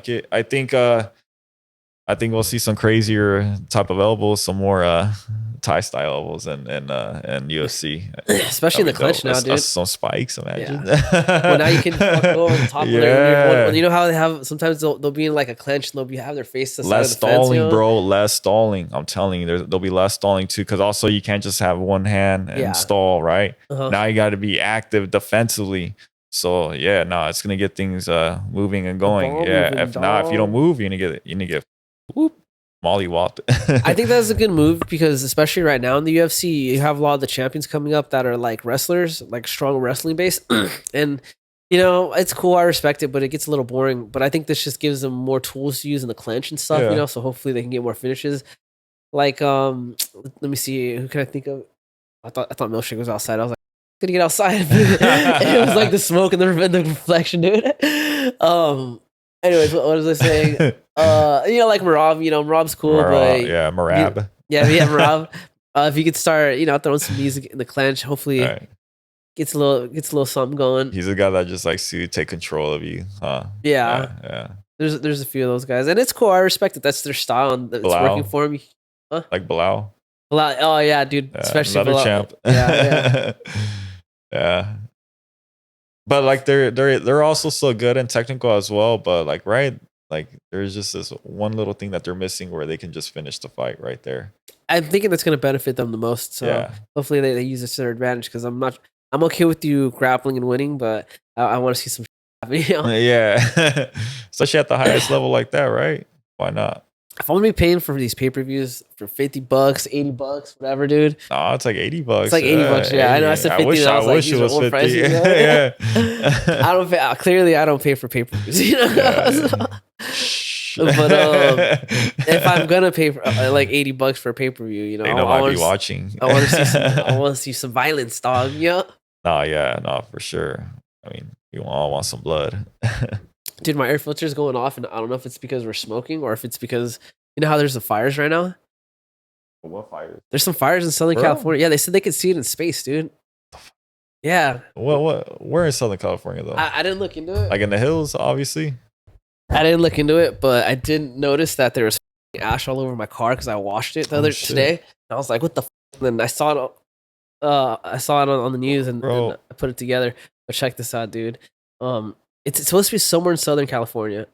think we'll see some crazier type of elbows, some more Thai style elbows, and UFC, especially in the clinch now, dude. Some spikes, imagine. Yeah. Well, now you can go over the top. Yeah. You know how they have sometimes they'll be in like a clench and they'll have their face to the less side of the stalling, fence, you know? bro. Less stalling. I'm telling you, there'll be less stalling too. Because also you can't just have one hand and stall, right? Now you got to be active defensively. So it's gonna get things moving and going. If not, if you don't move, you're gonna get mollywopped. I think that's a good move because especially right now in the UFC, you have a lot of the champions coming up that are like wrestlers, like strong wrestling base, and you know it's cool. I respect it, but it gets a little boring. But I think this just gives them more tools to use in the clinch and stuff. You know, so hopefully they can get more finishes. Like, let me see, who can I think of? I thought Milkshake was outside. I was like, gonna get outside. It was like the smoke and the reflection, dude. Anyways, what was I saying? You know, like Marab. You know, Marab's cool, but Marab. Marab. If you could start, you know, throwing some music in the clench, hopefully gets a little something going. He's a guy that just likes to take control of you, huh? Yeah. There's a few of those guys, and it's cool. I respect it. That's their style, and it's working for him. Huh? Like Bilal. Oh yeah, dude. Especially another champ. Yeah. But like they're also so good and technical as well. But like there's just this one little thing that they're missing where they can just finish the fight right there. I'm thinking that's going to benefit them the most. So hopefully they use this to their advantage because I'm okay with you grappling and winning, but I want to see some. You know? Yeah, especially at the highest level like that, right? Why not? If I'm gonna be paying for these pay-per-views for $50, $80, whatever, dude. No, it's like $80. It's like $80. Yeah, I know. I said 50. I wish it was 50. Prices, you know? Yeah. I don't pay. Clearly, I don't pay for pay-per-views. You know. But if I'm gonna pay for like $80 for a pay-per-view, you know, they know I'll be watching. I want to see some. I want to see some violence, dog. Yeah. No, for sure. I mean, you all want some blood. Dude, my air filter is going off, and I don't know if it's because we're smoking or if it's because you know how there's the fires right now. What fires? There's some fires in Southern California. Yeah, they said they could see it in space, dude. Yeah. What? Where in Southern California though? I didn't look into it. Like in the hills, obviously. I didn't look into it, but I did notice that there was ash all over my car because I washed it today. And I was like, "What the?" And then I saw it. I saw it on the news and I put it together. But check this out, dude. It's supposed to be somewhere in Southern California.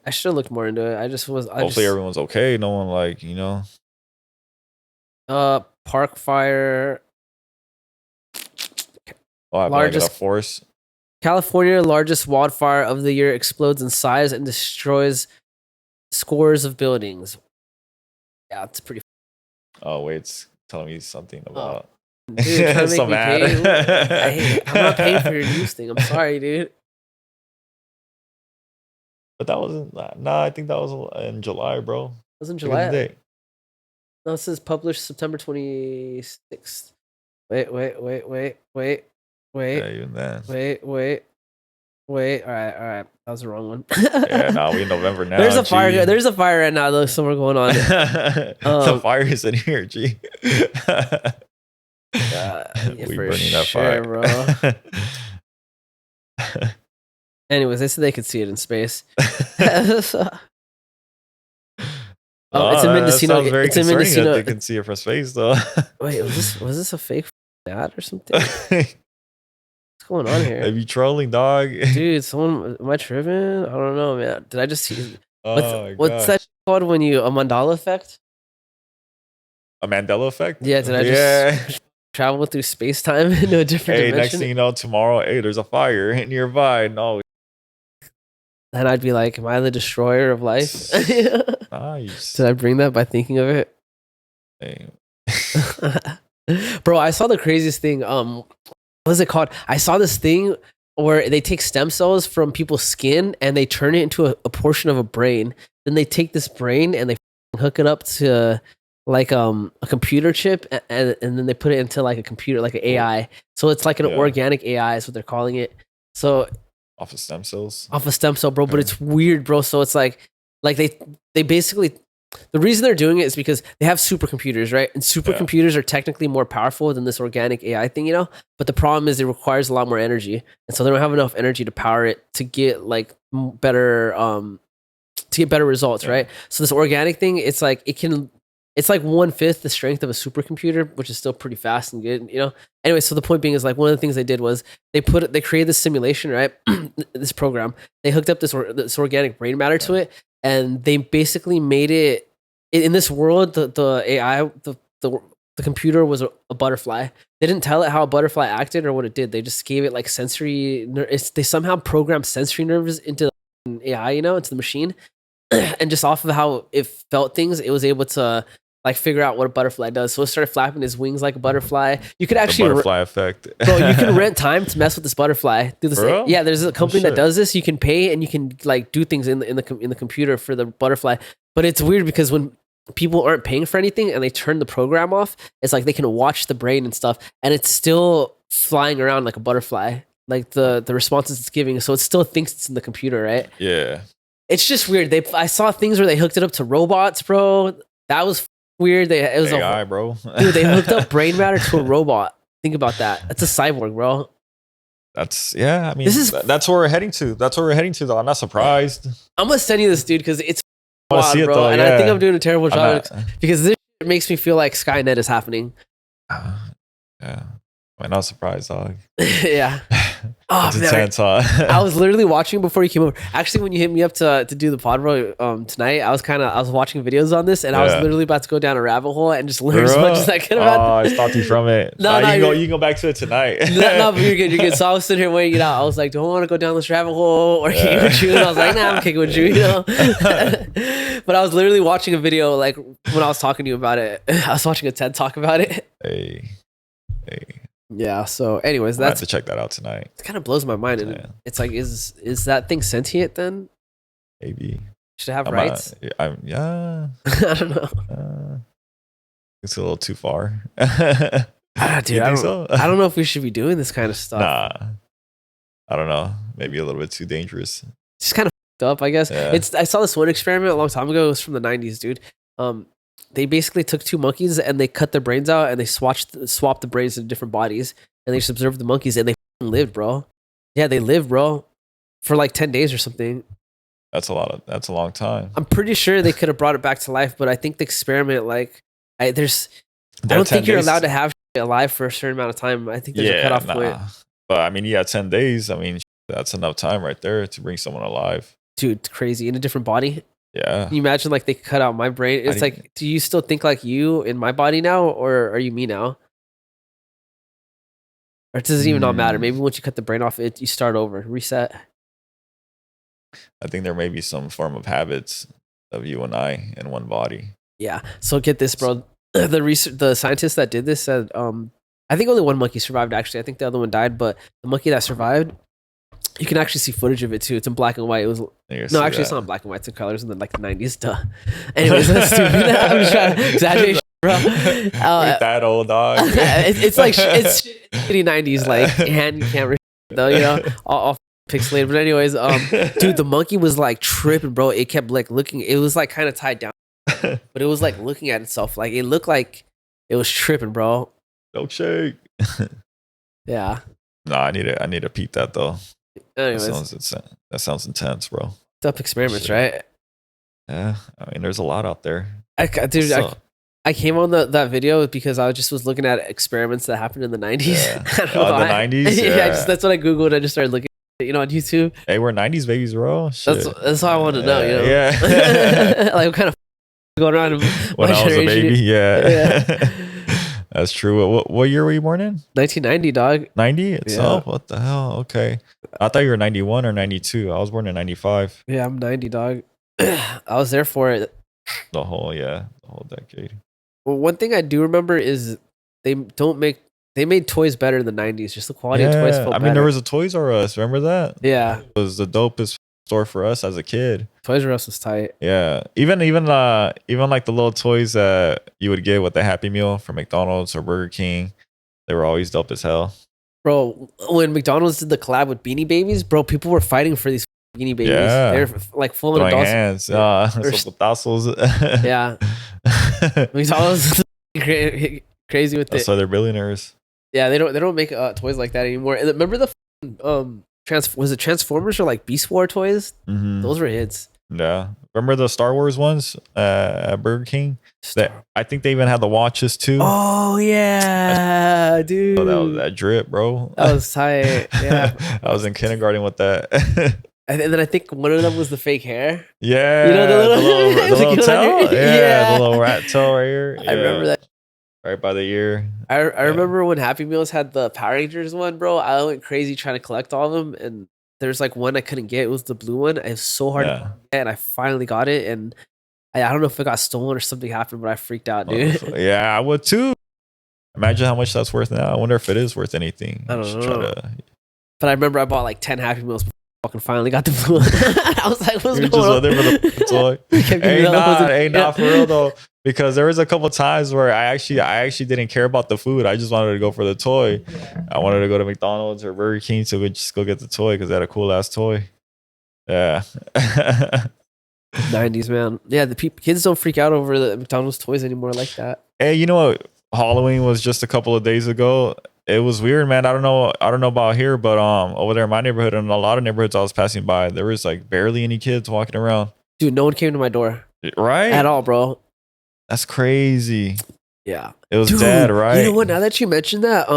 I should have looked more into it. Hopefully everyone's okay. No one park fire. Largest force. California largest wildfire of the year explodes in size and destroys scores of buildings. Yeah, it's pretty. Oh wait, it's telling me something about. Dude, so mad. I'm not paying for your news thing. I'm sorry, dude. But that wasn't. Nah, I think that was in July, bro. It was in July. No, this is published September 26th. Wait. Yeah, even then. Wait. All right. That was the wrong one. Yeah, no, we in November now. There's a fire. There's a fire right now. There's somewhere going on. The fire is in here, G. We burning that fire, bro. Anyways, they said they could see it in space. It's in Mendocino. It's in Mendocino. They can see it from space, though. Wait, was this a fake ad or something? What's going on here? Are you trolling, dog? Dude, am I tripping? I don't know, man. Did I just see? What's that called when you a Mandela effect? A Mandela effect? Yeah. Did I just travel through space time into a different dimension? Next thing you know, tomorrow, there's a fire nearby. No. Then I'd be like, am I the destroyer of life? Nice. Did I bring that by thinking of it? Hey. Bro, I saw the craziest thing. What is it called? I saw this thing where they take stem cells from people's skin and they turn it into a portion of a brain. Then they take this brain and they hook it up to like a computer chip and then they put it into like a computer, like an AI. So it's like an organic AI is what they're calling it. So off of stem cells, bro. But it's weird, bro. So it's like they basically, the reason they're doing it is because they have supercomputers, right? And supercomputers are technically more powerful than this organic AI thing, you know? But the problem is it requires a lot more energy. And so they don't have enough energy to power it to get like better results, right? So this organic thing, it's like 1/5 the strength of a supercomputer, which is still pretty fast and good, you know? Anyway, so the point being is like one of the things they did was they created this simulation, right? This program. They hooked up this organic brain matter to it, and they basically made it in this world. The AI, the computer was a butterfly. They didn't tell it how a butterfly acted or what it did. They just gave it like sensory. They somehow programmed sensory nerves into the AI, you know, into the machine, and just off of how it felt things, it was able to like figure out what a butterfly does. So it started flapping his wings like a butterfly. You could actually the butterfly effect, bro. You can rent time to mess with this butterfly. Do this. Yeah, there's a company that does this. You can pay and you can like do things in the computer for the butterfly. But it's weird because when people aren't paying for anything and they turn the program off, it's like they can watch the brain and stuff, and it's still flying around like a butterfly, like the responses it's giving. So it still thinks it's in the computer, right? Yeah. It's just weird. I saw things where they hooked it up to robots, bro. That was weird. It was AI, bro. Dude, they hooked up brain matter to a robot. Think about that. That's a cyborg, bro. That's I mean, that's where we're heading to. Though. I'm not surprised. I'm gonna send you this, dude, because it's wild, bro. Though, and I think I'm doing a terrible job because this makes me feel like Skynet is happening. Yeah, I'm not surprised, dog. Yeah. Oh, it's intense, huh? I was literally watching before you came over. Actually, when you hit me up to do the pod, bro, tonight, I was watching videos on this, and I was literally about to go down a rabbit hole and just learn as much as I could about it. I stopped you from it. No, you can go back to it tonight. No, but you're good. So I was sitting here waiting it out. I was like, do I want to go down this rabbit hole or kick it with you? And I was like, nah, I'm kicking with you, you know? But I was literally watching a video, like, when I was talking to you about it. I was watching a TED Talk about it. Hey. Yeah. So, anyways, I have to check that out tonight. It kind of blows my mind, and it's like, is that thing sentient then? Maybe. Should it have rights? Yeah. I don't know. It's a little too far. Dude, I don't know if we should be doing this kind of stuff. Nah. I don't know. Maybe a little bit too dangerous. Just kind of up, I guess. Yeah. I saw this one experiment a long time ago. It was from the 90s, dude. They basically took two monkeys and they cut their brains out and they swapped the brains in different bodies, and they just observed the monkeys and they lived, bro. Yeah, they lived, bro, for like 10 days or something. That's a long time. I'm pretty sure they could have brought it back to life, but I think the experiment, like, I don't think you're allowed to have shit alive for a certain amount of time. I think there's a cutoff point. But I mean, 10 days. I mean, that's enough time right there to bring someone alive. Dude, it's crazy. In a different body. Yeah. Can you imagine like they cut out my brain? It's like, do you still think like you in my body now, or are you me now? Or does it even not matter? Maybe once you cut the brain off, you start over, reset. I think there may be some form of habits of you and I in one body. Yeah. So get this, bro. The scientists that did this said, I think only one monkey survived. Actually, I think the other one died, but the monkey that survived, you can actually see footage of it too. It's in black and white. It was it's not in black and white. It's in colors in the 90s. Duh. Anyways, that's stupid. I'm just trying to exaggerate, bro. That old dog. It's like it's shitty 90s, like hand camera though. You know, all pixelated. But anyways, dude, the monkey was like tripping, bro. It kept like looking. It was like kind of tied down, but it was like looking at itself. Like it looked like it was tripping, bro. Milkshake. Yeah. No, I need to peep that though. Anyways, that sounds intense, bro. Tough experiments, right? Yeah, I mean, there's a lot out there. I came on that video because I was looking at experiments that happened in the 90s. Yeah. The 90s? Yeah, that's what I Googled. I just started looking at it, on YouTube. Hey, we're 90s babies, bro. Shit. That's all I wanted to know, you know? Yeah. Like, what kind of going around when I was a baby? Yeah. That's true. What year were you born in? 1990, dog. 90 itself? Yeah. What the hell? Okay. I thought you were 91 or 92. I was born in 95. Yeah, I'm 90, dog. I was there for it. The whole decade. Well, one thing I do remember is they made toys better in the 90s. Just the quality of toys felt better. I mean, there was a Toys R Us. Remember that? Yeah. It was the dopest store for us as a kid. Toys R Us was tight. Yeah. Even like the little toys that you would get with the Happy Meal from McDonald's or Burger King, they were always dope as hell. Bro, when McDonald's did the collab with Beanie Babies, bro, people were fighting for these Beanie Babies. Yeah. They're like full of adults. Hands. Tassels. Yeah. McDonald's crazy with it. So they're billionaires. Yeah, they don't make toys like that anymore. And remember the was it Transformers or like Beast War toys? Mm-hmm. Those were hits. Yeah. Remember the Star Wars ones at Burger King? I think they even had the watches too. Oh yeah, dude. So that was that drip, bro. That was tight. Yeah. I was in kindergarten with that. And then I think one of them was the fake hair. Yeah. You know, the little tail? Yeah, the little rat tail right here. I remember that. Right by the ear. I remember when Happy Meals had the Power Rangers one, bro. I went crazy trying to collect all of them, and there's like one I couldn't get. It was the blue one. It was so hard to get, and I finally got it. And I don't know if it got stolen or something happened, but I freaked out, dude. Yeah, I would too. Imagine how much that's worth now. I wonder if it is worth anything. I don't know. But I remember I bought like 10 Happy Meals before I fucking finally got the blue one. I was like, what's going on? Just for the toy. Hey, nah, for real though. Because there was a couple times where I actually didn't care about the food. I just wanted to go for the toy. I wanted to go to McDonald's or Burger King to just go get the toy because they had a cool ass toy. Yeah. 90s, man. Yeah, the kids don't freak out over the McDonald's toys anymore like that. Hey, you know what? Halloween was just a couple of days ago. It was weird, man. I don't know about here, but over there in my neighborhood and a lot of neighborhoods I was passing by, there was like barely any kids walking around. Dude, no one came to my door. Right? At all, bro. That's crazy. Yeah. It was dead, right? You know what? Now that you mentioned that,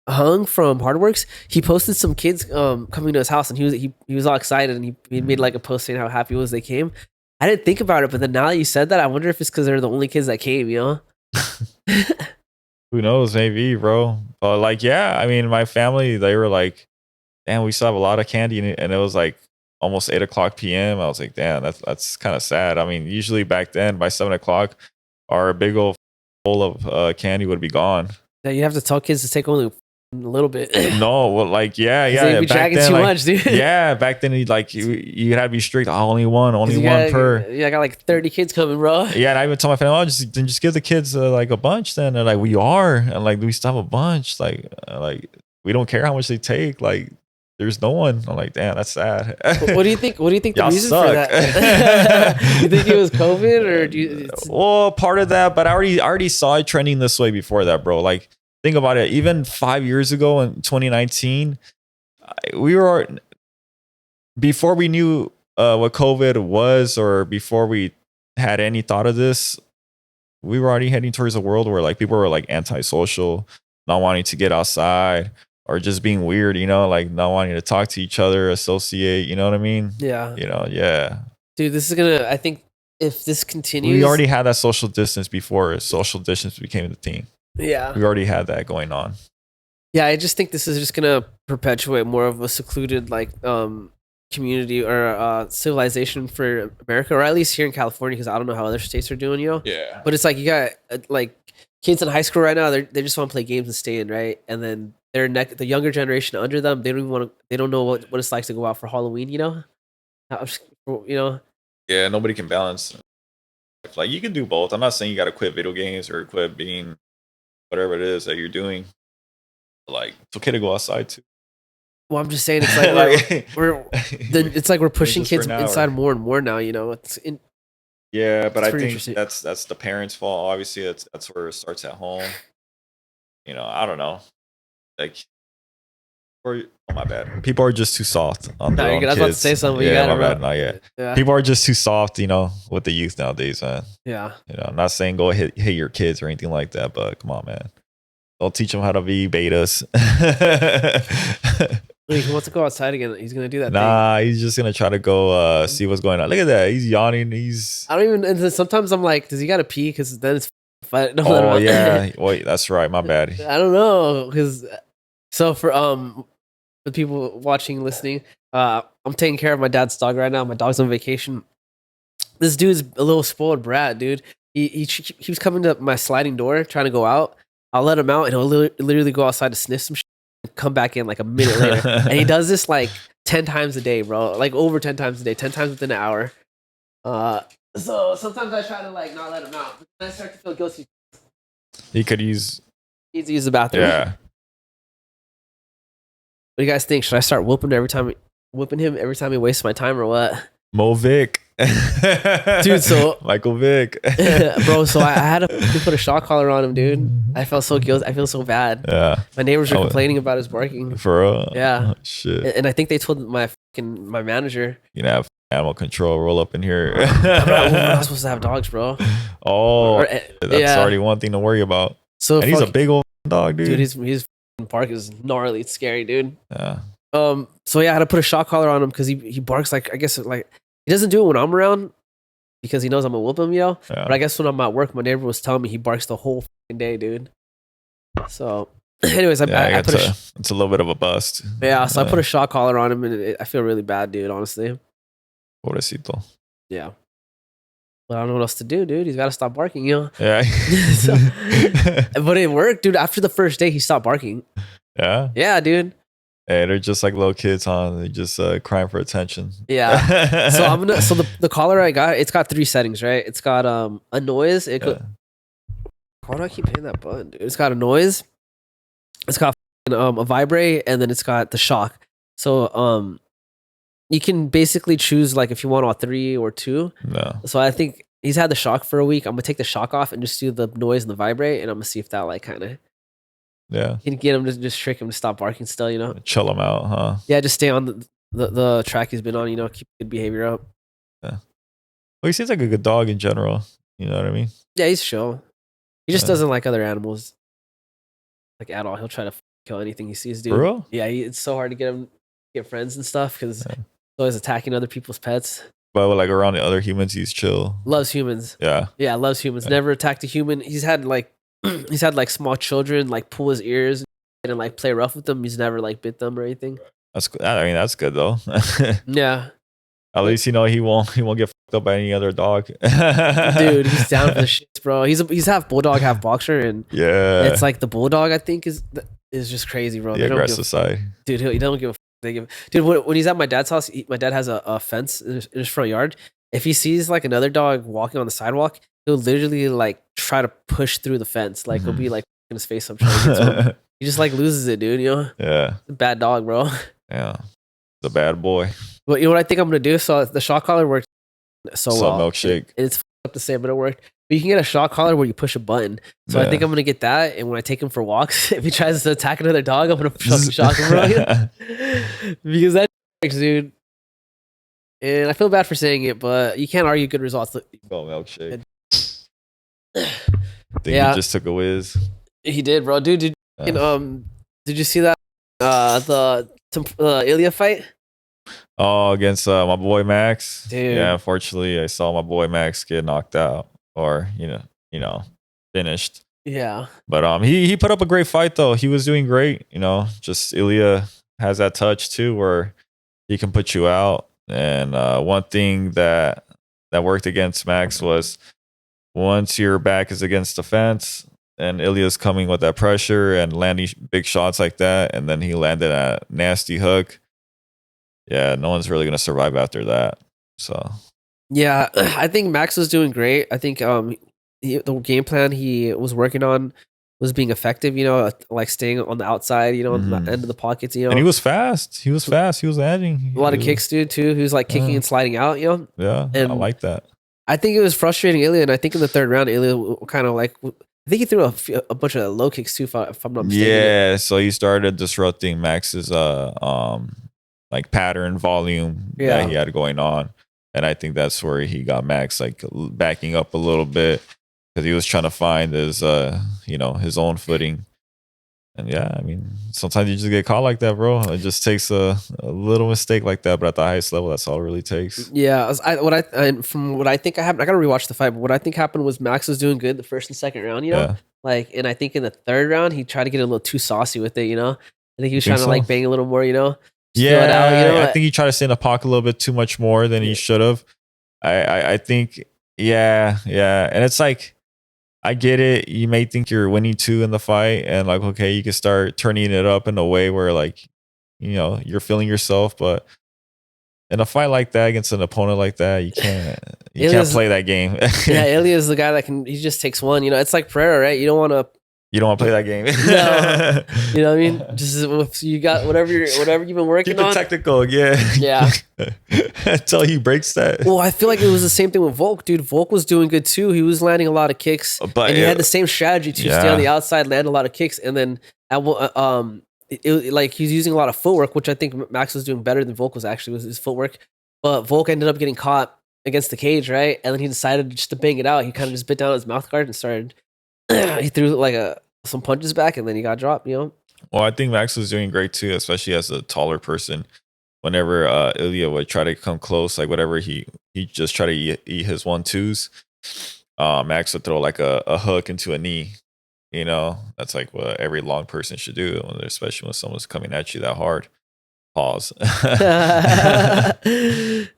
Hung from Hardworks, he posted some kids coming to his house, and he was all excited, and he made like a post saying how happy he was they came. I didn't think about it, but then now that you said that, I wonder if it's because they're the only kids that came, you know? Who knows? Maybe, bro. But like, yeah, I mean, my family, they were like, damn, we still have a lot of candy, and it was like almost 8:00 p.m. I was like, damn, that's kind of sad. I mean, usually back then by 7:00, our big old bowl of candy would be gone. Yeah, you have to tell kids to take only a little bit. No, well, like, yeah. They'd be dragging too much, dude. Yeah, back then, you had to be strict. Only one per. Yeah, I got like 30 kids coming, bro. Yeah, and I even told my family, just give the kids like a bunch. Then they're like, we are, and like we still have a bunch. Like we don't care how much they take. Like, there's no one. I'm like, damn, that's sad. What do you think? What do you think the reason suck. for that? You think it was COVID, or do you? Well, part of that, but I already saw it trending this way before that, bro. Like, think about it. Even 5 years ago in 2019, before we knew what COVID was, or before we had any thought of this, we were already heading towards a world where like people were like antisocial, not wanting to get outside, or just being weird, you know, like not wanting to talk to each other, associate, you know what I mean? Yeah. You know, yeah. Dude, this is gonna, I think if this continues. We already had that social distance before social distance became the thing. Yeah. We already had that going on. Yeah, I just think this is just gonna perpetuate more of a secluded like community or civilization for America, or at least here in California, because I don't know how other states are doing, you know. Yeah. But it's like you got like kids in high school right now. They just want to play games and stay in, right? And then the younger generation under them, they don't even want to. They don't know what it's like to go out for Halloween, you know. You know. Yeah, nobody can balance. Like you can do both. I'm not saying you got to quit video games or quit being whatever it is that you're doing. Like it's okay to go outside too. Well, I'm just saying it's like it's like we're pushing kids inside more and more now. You know, yeah, but I think that's the parents' fault. Obviously, that's where it starts at home. You know, I don't know. Like, oh my bad. People are just too soft on their own kids. I was about to say something. Yeah, my bad. Not yet. Yeah. People are just too soft, you know, with the youth nowadays, man. Yeah. You know, I'm not saying go hit your kids or anything like that, but come on, man. Don't teach them how to be betas. Wait, he wants to go outside again. He's gonna do that. Nah, he's just gonna try to go see what's going on. Look at that. He's yawning. I don't even. And sometimes I'm like, does he got to pee? Because then it's. Oh yeah. Wait, that's right. My bad. I don't know. Because so for the people watching, listening, I'm taking care of my dad's dog right now. My dog's on vacation. This dude's a little spoiled brat, dude. He keeps coming to my sliding door trying to go out. I'll let him out, and he'll literally go outside to sniff some shit and come back in like a minute later. And he does this like 10 times a day, bro. Like over 10 times a day, 10 times within an hour. So sometimes I try to like not let him out, but then I start to feel guilty. He could use. He needs to use the bathroom. Yeah. What do you guys think? Should I start whooping him every time he wastes my time, or what? Mo Vic. Dude, so Michael Vick. Bro, so I had to put a shock collar on him, dude. I felt so guilty. I feel so bad. Yeah. My neighbors were complaining about his barking. For real? Yeah. Oh, shit. And I think they told my manager. You know, have animal control roll up in here. We're not supposed to have dogs, bro. Oh, that's already one thing to worry about. So and he's a big old dog, dude. Dude, his bark is gnarly. It's scary, dude. Yeah. So yeah, I had to put a shock collar on him because he barks like, I guess like, he doesn't do it when I'm around because he knows I'm gonna whoop him, yo. Yeah. But I guess when I'm at work, my neighbor was telling me he barks the whole day, dude. So, anyways, I put it's a little bit of a bust. Yeah, so I put a shock collar on him, and I feel really bad, dude. Honestly. Pobrecito. Yeah. But I don't know what else to do, dude. He's got to stop barking, you know. Yeah. But it worked, dude. After the first day, he stopped barking. Yeah. Yeah, dude. Hey, they're just like little kids, huh? They just crying for attention. Yeah. So the collar I got, it's got 3 settings, right? It's got a noise. Why do I keep hitting that button, dude? It's got a noise. It's got a vibrate, and then it's got the shock. So you can basically choose like if you want all 3 or 2. No. So I think he's had the shock for a week. I'm gonna take the shock off and just do the noise and the vibrate, and I'm gonna see if that like kind of. Yeah. You can get him to just trick him to stop barking still, you know? Chill him out, huh? Yeah, just stay on the track he's been on, you know, keep good behavior up. Yeah. Well, he seems like a good dog in general. You know what I mean? Yeah, he's chill. He just doesn't like other animals. Like at all. He'll try to kill anything he sees, dude. For real? Yeah, it's so hard to get friends and stuff because he's always attacking other people's pets. But like around the other humans, he's chill. Loves humans. Yeah. Yeah, loves humans. Yeah. Never attacked a human. He's had like small children like pull his ears and like play rough with them. He's never like bit them or anything. That's good though. Yeah. At least you know he won't get fucked up by any other dog. Dude, he's down for the shits, bro. He's half bulldog, half boxer, and yeah, it's like the bulldog I think is just crazy, bro. The aggressive side. Dude, he don't give a fuck. Dude, when he's at my dad's house, my dad has a fence in his front yard. If he sees like another dog walking on the sidewalk, he'll literally like try to push through the fence. Like he'll be like in his face up trying to get to him. He just like loses it, dude. You know? Yeah. Bad dog, bro. Yeah. The bad boy. But you know what I think I'm gonna do? So the shock collar worked so well. Milkshake. It's up to say, but it worked. But you can get a shock collar where you push a button. So I think I'm gonna get that. And when I take him for walks, if he tries to attack another dog, I'm gonna shock him, bro. Because that works, dude. And I feel bad for saying it, but you can't argue good results. Oh, milkshake. Think Yeah. he just took a whiz. He did, bro. Dude, did you see that the Ilya fight? Oh, against my boy Max. Dude. Yeah, unfortunately, I saw my boy Max get knocked out, or finished. Yeah. But he put up a great fight though. He was doing great. Just Ilya has that touch too, where he can put you out. And one thing that worked against Max was once your back is against the fence and Ilya's coming with that pressure and landing big shots like that, and then he landed a nasty hook. Yeah, no one's really gonna survive after that. So yeah, I think Max was doing great. I think the game plan he was working on was being effective. Like staying on the outside. On the end of the pockets. And he was fast. He was landing a lot of kicks, dude. Too. He was like kicking and sliding out. Yeah, and I like that. I think it was frustrating Ilya, and I think in the third round, Ilya kind of like. I think he threw a bunch of low kicks too, if I'm not mistaken. Yeah, so he started disrupting Max's like pattern volume that he had going on, and I think that's where he got Max like backing up a little bit because he was trying to find his his own footing. And yeah, I mean, sometimes you just get caught like that, bro. It just takes a little mistake like that, but at the highest level, that's all it really takes. Yeah, from what I think happened, I gotta rewatch the fight. But what I think happened was Max was doing good the first and second round, and I think in the third round he tried to get a little too saucy with it, I think he was trying to like bang a little more, Yeah, I think he tried to stay in the pocket a little bit too much more than he should have. I think, yeah, and it's like. I get it. You may think you're winning too in the fight, and like, okay, you can start turning it up in a way where like, you're feeling yourself. But in a fight like that against an opponent like that, you can't play that game. Yeah, Ilya is the guy that he just takes one. It's like Pereira, right? You don't want to play that game. No. You know what I mean? Just if you got whatever you've been working on. Keep it technical, yeah. Until he breaks that. Well, I feel like it was the same thing with Volk, dude. Volk was doing good too. He was landing a lot of kicks, and he had the same strategy to stay on the outside, land a lot of kicks, and then like he's using a lot of footwork, which I think Max was doing better than Volk was his footwork. But Volk ended up getting caught against the cage, right? And then he decided just to bang it out. He kind of just bit down his mouth guard and started. He threw like some punches back, and then he got dropped. Well, I think Max was doing great too, especially as a taller person. Whenever Ilya would try to come close, like whatever he just try to eat his 1-2s, Max would throw like a hook into a knee. That's like what every long person should do, especially when someone's coming at you that hard. Pause.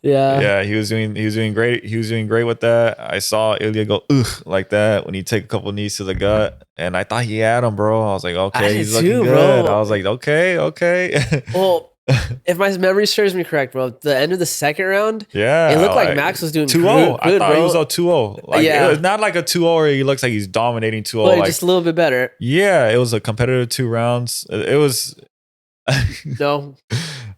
Yeah, he was doing great. He was doing great with that. I saw Ilya go ugh like that when he take a couple knees to the gut, and I thought he had him, bro. I was like, okay, he's looking good. Bro. I was like, okay. Well, if my memory serves me correct, bro, the end of the second round, it looked like Max was doing 2-0. I thought bro. He was a 2-0. Like, it was not like a 2-0 where he looks like he's dominating 2-0. But like, just a little bit better. Yeah, it was a competitive 2 rounds. It was. No,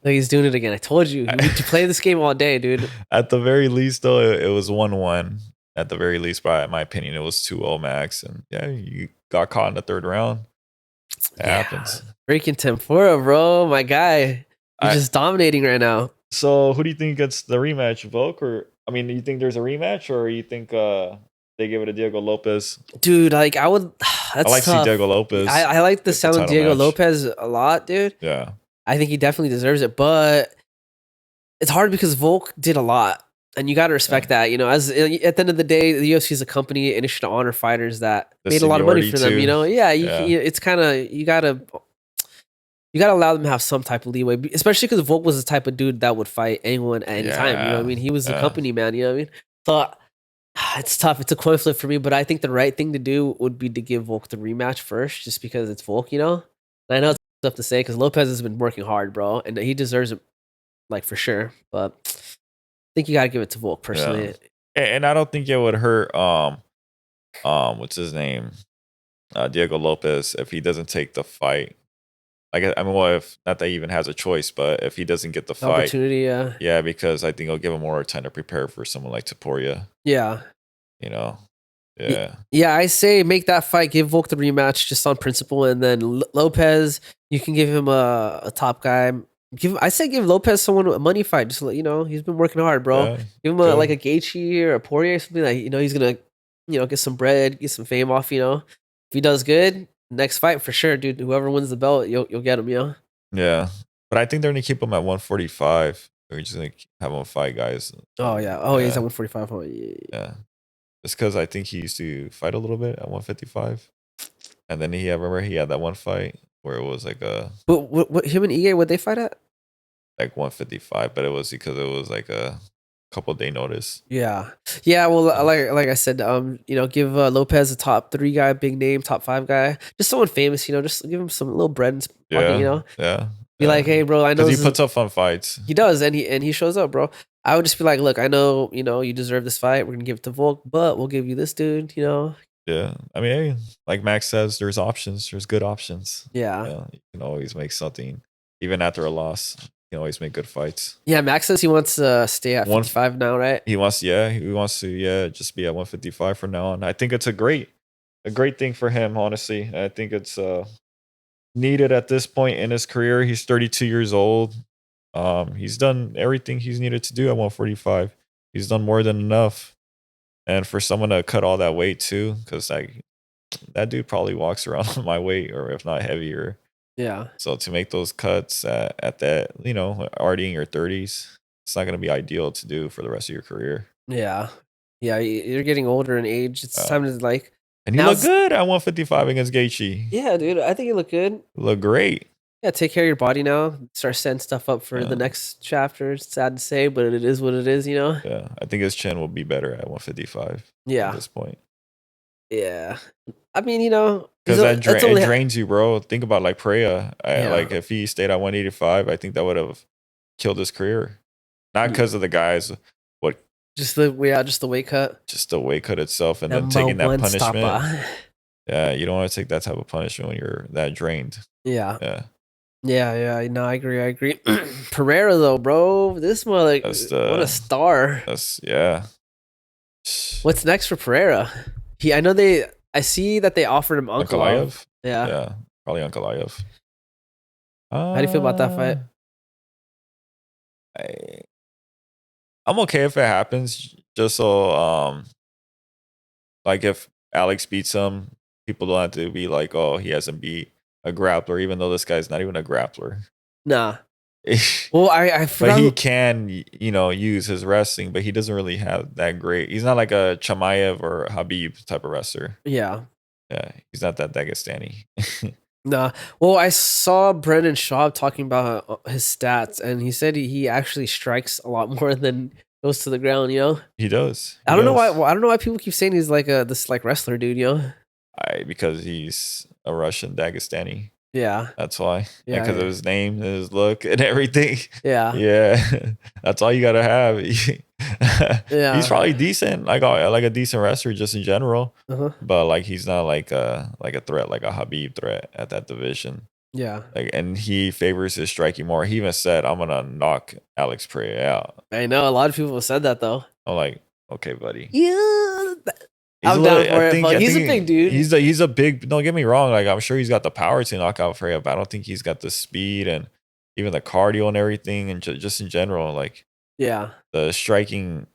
he's doing it again. I told you. You need to play this game all day, dude. At the very least, though, it was 1-1. At the very least, by my opinion, it was 2-0 Max. And yeah, you got caught in the third round. It happens. Freaking Tempura, bro. My guy. He's just dominating right now. So who do you think gets the rematch, Volk? Do you think there's a rematch, or you think they give it to Diego Lopez? Dude, like I would. That's I like tough. Diego Lopez. I like the sound of Diego Lopez a lot, dude. Yeah. I think he definitely deserves it, but it's hard because Volk did a lot, and you got to respect that. As at the end of the day, the UFC is a company, and it should honor fighters that made a lot of money for them. It's kind of you gotta allow them to have some type of leeway, especially because Volk was the type of dude that would fight anyone at any time. You know what I mean? He was a company man. You know what I mean? So it's tough. It's a coin flip for me, but I think the right thing to do would be to give Volk the rematch first, just because it's Volk. And I know it's tough to say because Lopez has been working hard, bro, and he deserves it, like for sure. But I think you got to give it to Volk personally. Yeah. And I don't think it would hurt. What's his name? Diego Lopez, if he doesn't take the fight. Like, if not that he even has a choice, but if he doesn't get the fight, opportunity, yeah, because I think it'll give him more time to prepare for someone like Topuria. Yeah, yeah. I say make that fight, give Volk the rematch just on principle, and then Lopez, you can give him a top guy. give Lopez someone a money fight. Just let you know he's been working hard, bro. Yeah, Give him like a Gaethje or a Poirier, something like he's gonna get some bread, get some fame off. If he does good, next fight for sure, dude. Whoever wins the belt, you'll get him. Yeah, but I think they're gonna keep him at 145. We're just gonna have him fight guys. Oh yeah. Oh, he's at 145. Oh yeah. Just because I think he used to fight a little bit at 155, and then I remember he had that one fight where it was like a. But what him and Ige, would they fight at? Like 155, but it was because it was like a couple day notice. Yeah. Well, like I said, give Lopez a top 3 guy, big name, top 5 guy, just someone famous. Just give him some little bread and pocket, Yeah. Be like, hey, bro, I know he puts up fun fights. He does, and he shows up, bro. I would just be like, look, I know, you deserve this fight. We're gonna give it to Volk, but we'll give you this dude. Yeah, I mean, hey, like Max says, there's options. There's good options. Yeah. You can always make something, even after a loss. You can always make good fights. Yeah, Max says he wants to stay at 55 now, right? He wants to just be at 155 from now on. I think it's a great thing for him, honestly. I think it's needed at this point in his career. He's 32 years old. He's done everything he's needed to do at 145. He's done more than enough. And for someone to cut all that weight too, because like that dude probably walks around my weight, or if not heavier. Yeah. So to make those cuts at that, already in your 30s, it's not going to be ideal to do for the rest of your career. Yeah. Yeah, you're getting older in age. It's time to like. And he looked good at 155 against Gaethje. Yeah, dude. I think he looked good. Looked great. Yeah, take care of your body now. Start setting stuff up for the next chapter. It's sad to say, but it is what it is, Yeah, I think his chin will be better at 155. Yeah. At this point. Yeah. I mean, because it drains you, bro. Think about like Pereira. Like if he stayed at 185, I think that would have killed his career. Not because of the guys, just the weight cut. Just the weight cut itself, and then taking that punishment. Yeah, you don't want to take that type of punishment when you're that drained. Yeah. Yeah. No, I agree. Pereira though, bro, this one what a star. What's next for Pereira? I see that they offered him Ankalaev. Yeah, probably Ankalaev. How do you feel about that fight? I'm okay if it happens. Just so, like if Alex beats him, people don't have to be like, oh, he hasn't beat a grappler, even though this guy's not even a grappler. Nah. Well, I forgot. But he can, use his wrestling, but he doesn't really have that great. He's not like a Chimaev or Khabib type of wrestler. Yeah. Yeah, he's not that Dagestani. Nah. Well, I saw Brendan Schaub talking about his stats, and he said he actually strikes a lot more than goes to the ground. He does. I don't know why. Well, I don't know why people keep saying he's like this wrestler dude. Because he's a Russian Dagestani. Yeah. That's why. Yeah, because of his name and his look and everything. Yeah. Yeah. That's all you gotta have. Yeah. He's probably decent, like a decent wrestler just in general. Uh-huh. But like he's not like a threat, like a Khabib threat at that division. Yeah. And he favors his striking more. He even said, I'm gonna knock Alex Pereira out. I know a lot of people have said that though. I'm like, okay, buddy. Yeah. I'm down for it, but he's a big dude. He's a big. Don't get me wrong. Like I'm sure he's got the power to knock out Freya, but I don't think he's got the speed and even the cardio and everything, and just in general, like the striking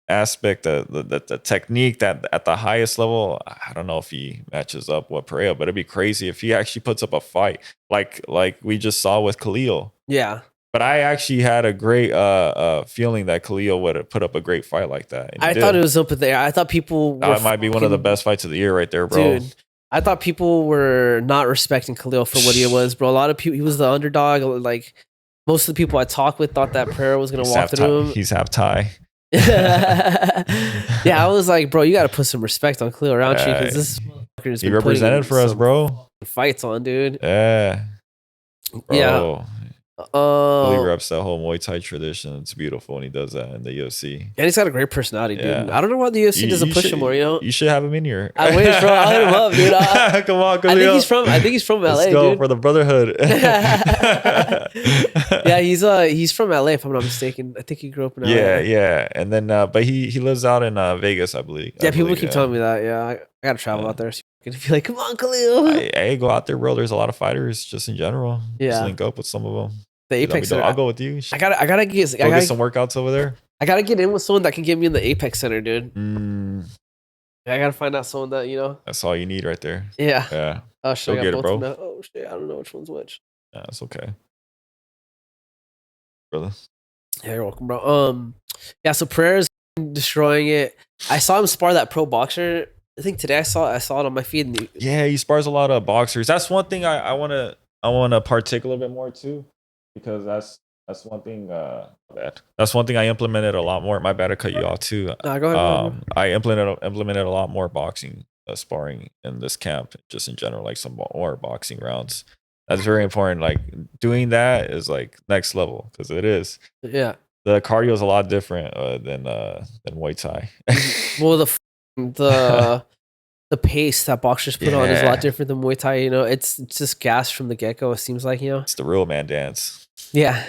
aspect, the technique that at the highest level. I don't know if he matches up with Pereira, but it'd be crazy if he actually puts up a fight like we just saw with Khalil. Yeah. But I actually had a great feeling that Khalil would have put up a great fight like that. I thought it was up there. I thought people that might be one of the best fights of the year right there, bro. Dude, I thought people were not respecting Khalil for what he was, bro. A lot of people, he was the underdog. Like most of the people I talked with thought that Pereira was going to walk through him. He's half Thai. Yeah, I was like, bro, you got to put some respect on Khalil Roundtree because this he represented for us, bro. Fights on, dude. Yeah. Bro. Yeah. He reps that whole Muay Thai tradition. It's beautiful when he does that in the UFC. And he's got a great personality, dude. I don't know why the UFC doesn't push him more, You should have him in here. I wish, bro. I'll hit him up, dude. Come on, Khalil. I think he's from LA, Let's go dude. for the brotherhood. Yeah, he's from LA, if I'm not mistaken. I think he grew up in LA. Yeah. And then, but he lives out in Vegas, I believe. Yeah, people keep telling me that. Yeah, I gotta travel out there. So you can be like, come on, Khalil. Hey, go out there, bro. There's a lot of fighters just in general. Yeah. Just link up with some of them. The Apex Center. I'll go with you. I gotta get some workouts over there. I gotta get in with someone that can get me in the Apex Center, dude. Mm, I gotta find out someone that, you know. that's all you need right there. Yeah. Yeah. Oh shit, Go get it, bro. Oh shit, I don't know which one's which. Yeah, it's okay, brother. Yeah, you're welcome, bro. Yeah, so Pereira's destroying it. I saw him spar that pro boxer. I think today I saw it on my feed. Yeah, he spars a lot of boxers. That's one thing I wanna partake a little bit more too, because that's one thing. That's one thing I implemented a lot more. My bad, I cut you off too. Nah, go ahead. I implemented a lot more boxing sparring in this camp, just in general, like some more boxing rounds. That's very important. Like doing that is like next level, because it is. Yeah. The cardio is a lot different than Muay Thai. Well, the pace that boxers put on is a lot different than Muay Thai. You know, it's just gas from the get go. It seems like, you know, it's the real man dance. Yeah,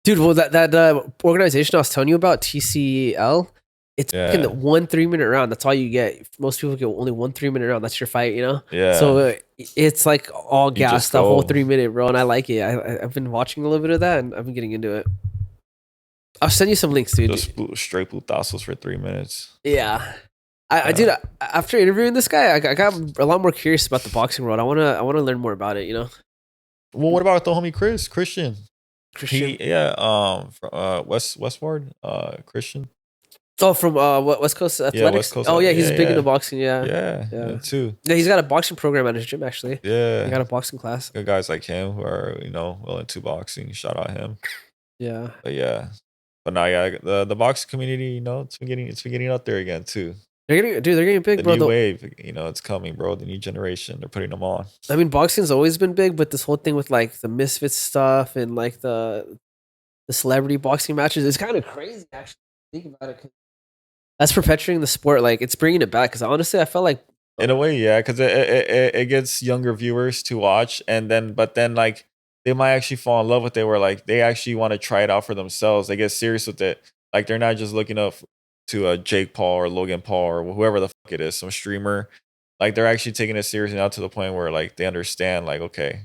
dude. Well, that organization I was telling you about, TCL, it's fucking the 1 3-minute round. That's all you get. Most people get only 1 3-minute round. That's your fight, you know. Yeah. So it's like all gas the whole 3 minute, bro. And I like it. I've been watching a little bit of that, and I've been getting into it. I'll send you some links, dude. Just straight putazos for 3 minutes. Yeah. I dude, after interviewing this guy, I got a lot more curious about the boxing world. I wanna learn more about it, you know. Well, what about the homie Christian? Christian? From Westward, Christian. Oh, from West Coast Athletics. Yeah, West Coast. Oh yeah, he's big into boxing. Yeah, too. Yeah, he's got a boxing program at his gym actually. Yeah, he got a boxing class. Good guys like him who are well into boxing. Shout out him. Yeah, but now the boxing community, it's been getting up there again too. They're getting big, bro. The new wave, it's coming, bro. The new generation, they're putting them on. I mean, boxing's always been big, but this whole thing with like the Misfits stuff and like the celebrity boxing matches is kind of crazy. Actually, think about it. That's perpetuating the sport. Like it's bringing it back. Because honestly, I felt like in a way, yeah, because it gets younger viewers to watch, but then like they might actually fall in love with it, where like they actually want to try it out for themselves. They get serious with it. Like they're not just looking up to a Jake Paul or Logan Paul or whoever the fuck it is, some streamer. Like they're actually taking it seriously now to the point where like they understand, like, okay,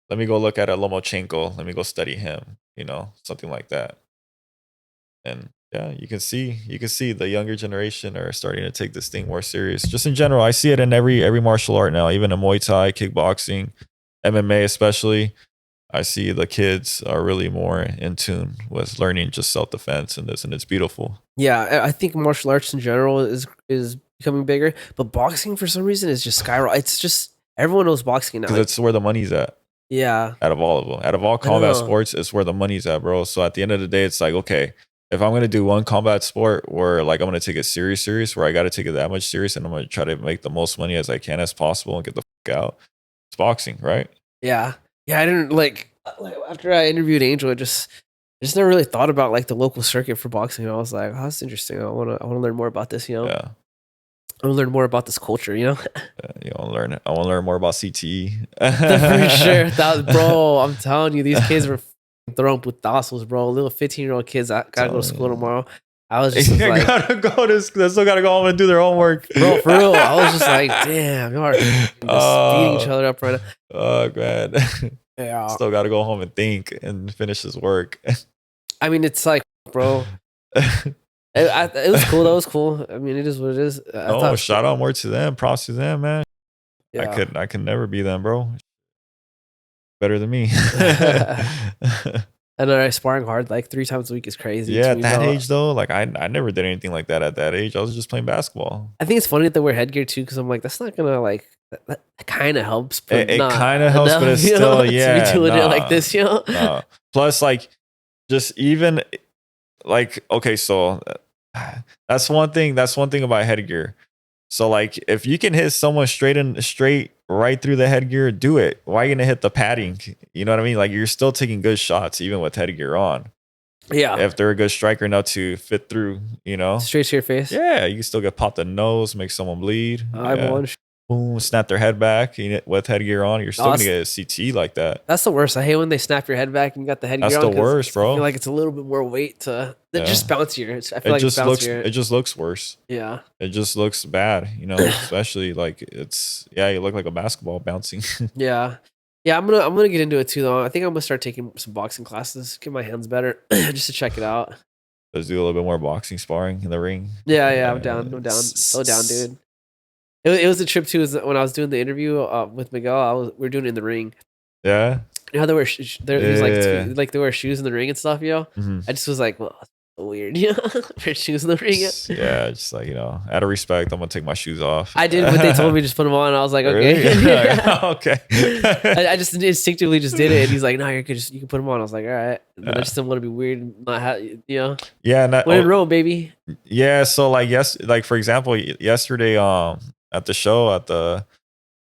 let me go look at a Lomachenko, let me go study him, something like that. And yeah, you can see the younger generation are starting to take this thing more serious. Just in general, I see it in every martial art now, even in Muay Thai, kickboxing, MMA especially. I see the kids are really more in tune with learning just self-defense and this, and it's beautiful. Yeah, I think martial arts in general is becoming bigger, but boxing for some reason is just skyrocketing. It's just everyone knows boxing now. Because it's where the money's at. Yeah. Out of all of them, out of all combat sports, it's where the money's at, bro. So at the end of the day, it's like, okay, if I'm gonna do one combat sport where like I'm gonna take it serious, where I got to take it that much serious, and I'm gonna try to make the most money as I can as possible and get the fuck out, it's boxing, right? Yeah. I didn't like after I interviewed Angel, I just never really thought about like the local circuit for boxing. I was like, oh, that's interesting. I want to learn more about this, Yeah. I want to learn more about this culture, I want to learn more about CTE. For sure. Bro, I'm telling you, these kids were throwing putazos, bro. Little 15-year-old kids. I gotta go to school tomorrow. I was just like, they still gotta go home and do their homework, bro. For real, I was just like, damn, y'all are just beating each other up right now. Oh man, yeah. Still gotta go home and think and finish this work. I mean, it's like, bro. It was cool. That was cool. I mean, it is what it is. Shout out more to them. Props to them, man. Yeah. I could never be them, bro. Better than me. And then sparring hard like 3 times a week is crazy. Yeah, at that age though, like I never did anything like that at that age. I was just playing basketball. I think it's funny that they wear headgear too, because I'm like, that's not gonna like that kind of helps. But it kind of helps, but it's still to be doing it like this, Plus, like, just even like, okay, so that's one thing. That's one thing about headgear. So like, if you can hit someone straight right through the headgear, do it. Why are you gonna hit the padding? You know what I mean? Like, you're still taking good shots even with headgear on. Yeah. If they're a good striker enough to fit through, straight to your face. Yeah, you can still get popped in the nose, make someone bleed. Eyeball. Boom, snap their head back with headgear on. You're still gonna get a CT like that. That's the worst. I hate when they snap your head back and you got the headgear on. That's the worst, bro. I feel like it's a little bit more weight to just bouncier. I feel like it's bouncier. It just looks worse. Yeah. It just looks bad, especially like you look like a basketball bouncing. Yeah. Yeah, I'm gonna get into it too though. I think I'm gonna start taking some boxing classes, get my hands better, just to check it out. Let's do a little bit more boxing sparring in the ring. Yeah, I'm down. I'm down. So down, dude. It was a trip too. When I was doing the interview with Miguel, we were doing it in the ring. Yeah. You know how they wear there's Yeah. like they wear shoes in the ring and stuff, yo. Mhm. I just was like, well, that's so weird, you know, wear shoes in the ring. Yeah, just like, out of respect, I'm gonna take my shoes off. I did, but they told me to just put them on. And I was like, okay, Really? Okay. I just instinctively just did it, and he's like, no, you can put them on. I was like, all right. And then I just didn't want to be weird, and not have, Yeah, and when in Rome, baby. Yeah, so like for example, yesterday at the show at the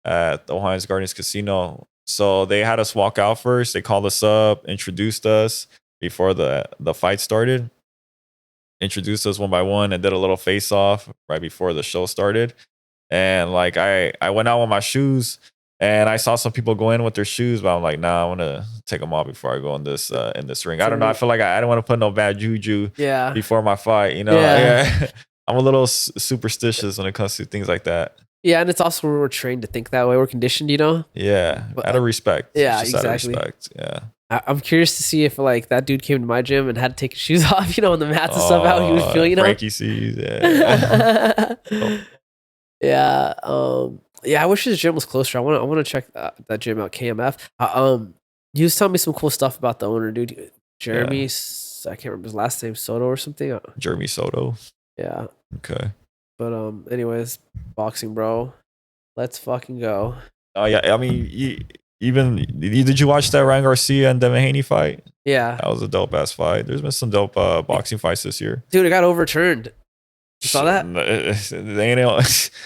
Ohio's Gardens Casino, so they had us walk out first. They called us up, introduced us before the fight started. Introduced us one by one and did a little face off right before the show started. And like I went out with my shoes and I saw some people go in with their shoes, but I'm like, nah, I want to take them off before I go in this ring. I don't know. I feel like I don't want to put no bad juju before my fight. Yeah. I'm a little superstitious when it comes to things like that. Yeah, and it's also we're trained to think that way. We're conditioned, Yeah, out of respect. Yeah, just exactly. Out of respect. Yeah. I'm curious to see if like that dude came to my gym and had to take his shoes off, on the mats and stuff, how he would feel, Frankie sees, yeah. Yeah. I wish his gym was closer. I want to check that gym out, KMF. He was telling me some cool stuff about the owner, dude. Jeremy, I can't remember his last name, Soto or something. Jeremy Soto. Yeah. Okay. But anyways, boxing, bro. Let's fucking go. Oh yeah, I mean, did you watch that Ryan Garcia and Devin Haney fight? Yeah, that was a dope ass fight. There's been some dope boxing fights this year. Dude, it got overturned. You saw that?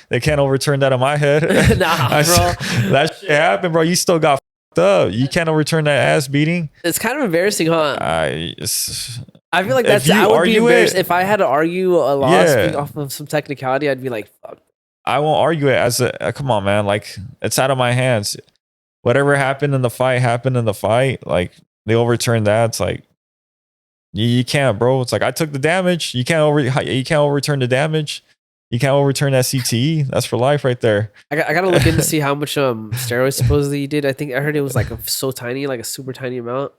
They can't overturn that in my head. Nah, bro. That shit happened, bro. You still got fucked up. You can't overturn that ass beating. It's kind of embarrassing, huh? I feel like I would be embarrassed if I had to argue a loss off of some technicality. I'd be like, fuck. I won't argue it as come on, man. Like, it's out of my hands. Whatever happened in the fight happened in the fight. Like, they overturned that. It's like, you can't, bro. It's like, I took the damage. You can't overturn the damage. You can't overturn that CTE. That's for life right there. I gotta look in to see how much steroids supposedly he did. I think I heard it was like so tiny, like a super tiny amount.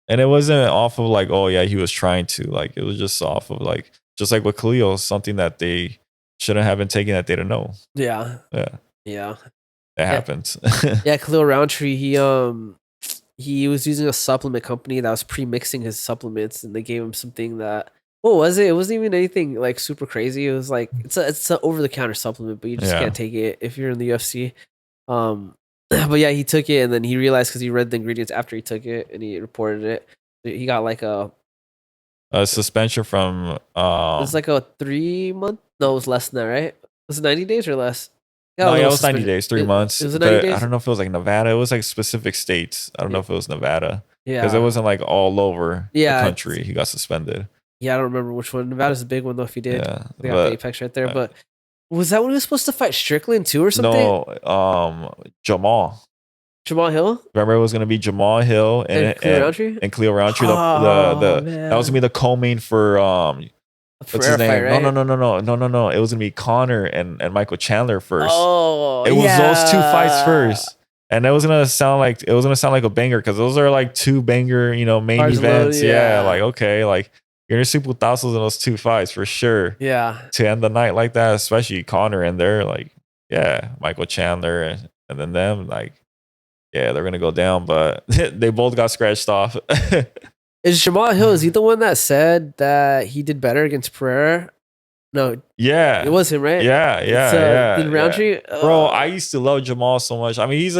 And it wasn't off of like, oh yeah, he was trying to. Like, it was just off of like, just like with Khalil, something that they shouldn't have been taking that they didn't know. Yeah. It happens. Yeah, Khalil Roundtree, he was using a supplement company that was pre-mixing his supplements, and they gave him something that, what was it? It wasn't even anything like super crazy. It was like it's an over-the-counter supplement, but you just can't take it if you're in the UFC. But yeah, he took it, and then he realized because he read the ingredients after he took it, and he reported it. He got like a suspension from. It was like a 3 month. No, it was less than that, right? Was it 90 days or less? It was 90 days, 3 months. It was 90 days? I don't know if it was like Nevada. It was like specific states. I don't know if it was Nevada. Yeah. Because it wasn't like all over the country. He got suspended. Yeah, I don't remember which one. Nevada's a big one though if he did. Yeah, they got the Apex right there. But was that when he was supposed to fight Strickland too or something? No, Jamal Hill? Remember, it was going to be Jamal Hill and Cleo Roundtree. That was going to be the co-main for what's his name? Fight, right? No. It was gonna be Connor and Michael Chandler first. Oh, it was those two fights first, and it was gonna sound like a banger because those are like two banger, main events. Like okay, like you're gonna see putazos in those two fights for sure. Yeah, to end the night like that, especially Connor and they're like, Michael Chandler and then them like, they're gonna go down, but they both got scratched off. Is Jamal Hill, is he the one that said that he did better against Pereira? No. Yeah. It was him, right? Yeah. In Roundtree? Yeah. Bro, I used to love Jamal so much. I mean, he's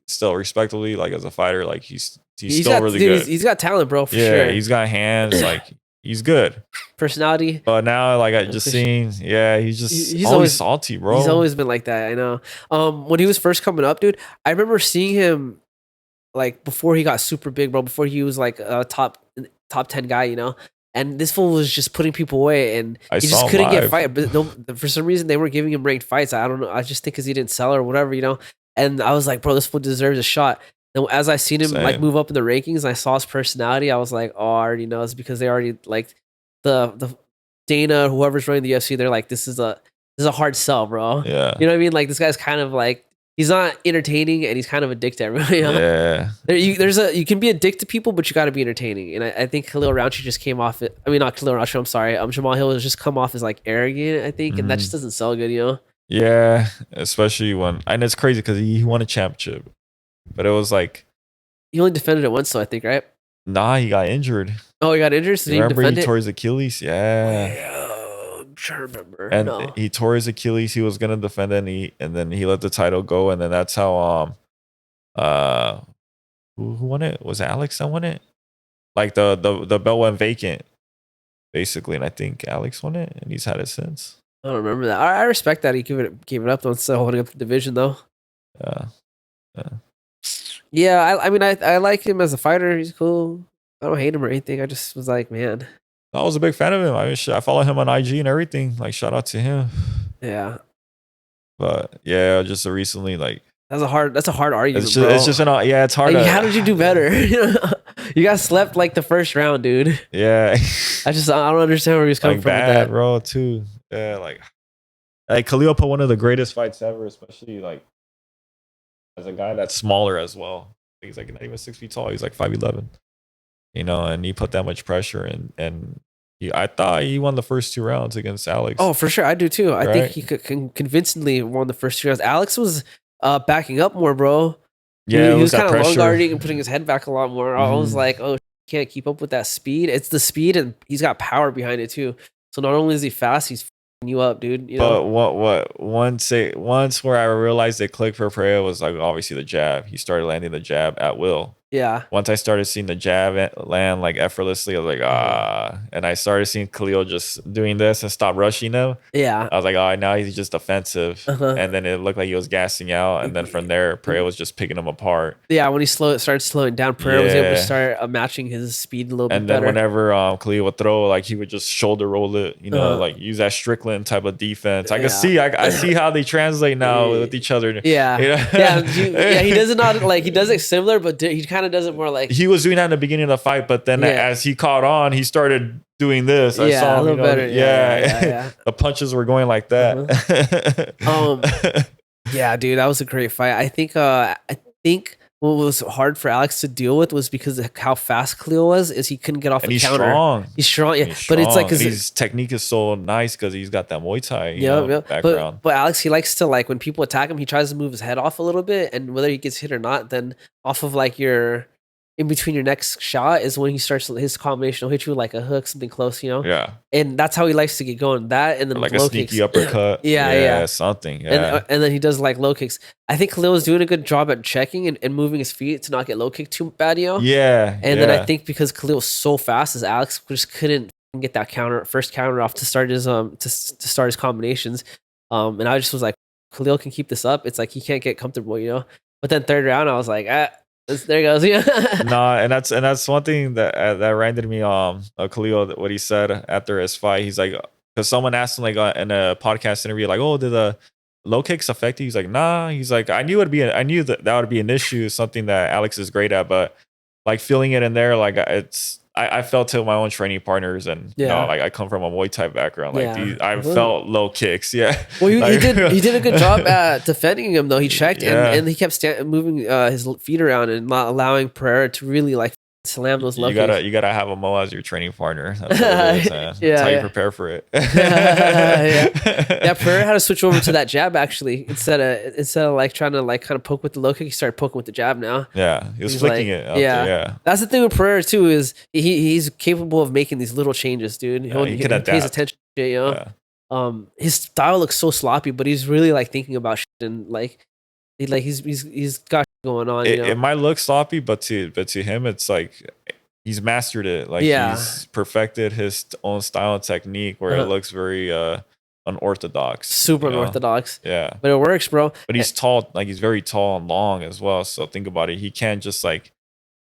still respectively, like as a fighter, like he's still really good. He's got talent, bro, for sure. Yeah, he's got hands, like he's good. Personality. But now, like I just seen, he's always salty, bro. He's always been like that, I know. When he was first coming up, dude, I remember seeing him like before he got super big, bro, before he was like a top 10 guy, and this fool was just putting people away, and he just couldn't get fight. But for some reason, they weren't giving him ranked fights. I don't know. I just think because he didn't sell or whatever, And I was like, bro, this fool deserves a shot. And as I seen him like move up in the rankings, and I saw his personality, I was like, oh, I already know. It's because they already like the Dana, whoever's running the UFC, they're like, this is a hard sell, bro. Yeah, you know what I mean? Like this guy's kind of like he's not entertaining, and he's kind of a dick to everybody. Yeah. You can be a dick to people, but you got to be entertaining. And I think Khalil Rountree just came off it. I mean, not Khalil Rountree. I'm sorry. Jamal Hill has just come off as like arrogant. I think, and that just doesn't sell good. Yeah, especially and it's crazy because he won a championship, but it was like he only defended it once, so I think, right? Nah, he got injured. Oh, he got injured. So remember he tore his Achilles? Yeah. I'm trying to remember. And he tore his Achilles. He was gonna defend it, and then he let the title go, and then that's how who won it? Was it Alex that won it? Like the belt went vacant, basically, and I think Alex won it, and he's had it since. I don't remember that. I respect that he gave it up instead of holding up the division, though. Yeah. I mean, I like him as a fighter. He's cool. I don't hate him or anything. I just was like, man. I was a big fan of him. I follow him on IG and everything. Like, shout out to him. Yeah. But yeah, just recently, like that's a hard argument. It's hard. Like, how did you do better? You got slept like the first round, dude. Yeah. I don't understand where he's coming from. Bad, with that, bro. Too. Yeah, like Khalil put one of the greatest fights ever, especially like as a guy that's smaller as well. He's like not even 6 feet tall. He's like 5'11". And he put that much pressure and I thought he won the first 2 rounds against Alex. Oh, for sure, I do too. I think he convincingly won the first 2 rounds. Alex was backing up more, bro. Yeah, he was kind of long guarding and putting his head back a lot more. I was like, oh, can't keep up with that speed. It's the speed, and he's got power behind it too. So not only is he fast, he's f***ing you up, dude. But once where I realized it clicked for Pereira was like obviously the jab. He started landing the jab at will. Yeah. Once I started seeing the jab land like effortlessly, I was like, and I started seeing Khalil just doing this and stop rushing him. Yeah. I was like, now he's just defensive. And then it looked like he was gassing out. And then from there, Pereira was just picking him apart. Yeah. When he started slowing down, Pereira was able to start matching his speed a little bit better. And then whenever Khalil would throw, like he would just shoulder roll it, like use that Strickland type of defense. I can see, I see how they translate now with each other. Yeah. He does it not like he does it similar, but he kind of does it more like he was doing that in the beginning of the fight, but then as he caught on, he started doing this. I saw him, a little better. Yeah. The punches were going like that. Yeah, dude, that was a great fight. I think what was hard for Alex to deal with was because of how fast Khalil was. Is he couldn't get off the counter. He's strong. Yeah, but it's like his technique is so nice because he's got that Muay Thai background. But Alex, he likes to when people attack him, he tries to move his head off a little bit, and whether he gets hit or not, then off of your in between your next shot is when he starts his combination. He'll hit you with like a hook, something close, Yeah. And that's how he likes to get going. That and then like low a sneaky kicks. uppercut. Yeah. Something. Yeah. And then he does like low kicks. I think Khalil was doing a good job at checking and moving his feet to not get low kicked too bad, Yeah. And then I think because Khalil was so fast, as Alex just couldn't get that first counter off to start his to start his combinations. And I just was like, Khalil can keep this up. It's like he can't get comfortable, But then third round, I was like, there he goes. Nah, and that's one thing that reminded me Khalil, what he said after his fight. He's like, because someone asked him like in a podcast interview, like, oh, did the low kicks affect you? He's like, nah. He's like, I knew that would be an issue, something that Alex is great at, but like feeling it in there, like I felt to my own training partners, and like I come from a Muay Thai background. Like I felt low kicks. Yeah. Well, he did a good job at defending him though. He checked and he kept moving his feet around and not allowing Pereira to really like slam those low kicks. You gotta have a Mo as your training partner. That's what it is, man. That's how you prepare for it. Yeah, Pereira had to switch over to that jab actually instead of like trying to like kind of poke with the low kick. He started poking with the jab now. Yeah, he was flicking it. Out there, that's the thing with Pereira too, is he's capable of making these little changes, dude. He pays attention to it, his style looks so sloppy, but he's really like thinking about shit and he's got going on. It might look sloppy, but to him, it's like he's mastered it. Like he's perfected his own style and technique where it looks very unorthodox. Super unorthodox. Yeah. But it works, bro. But he's tall, like he's very tall and long as well. So think about it. He can't just like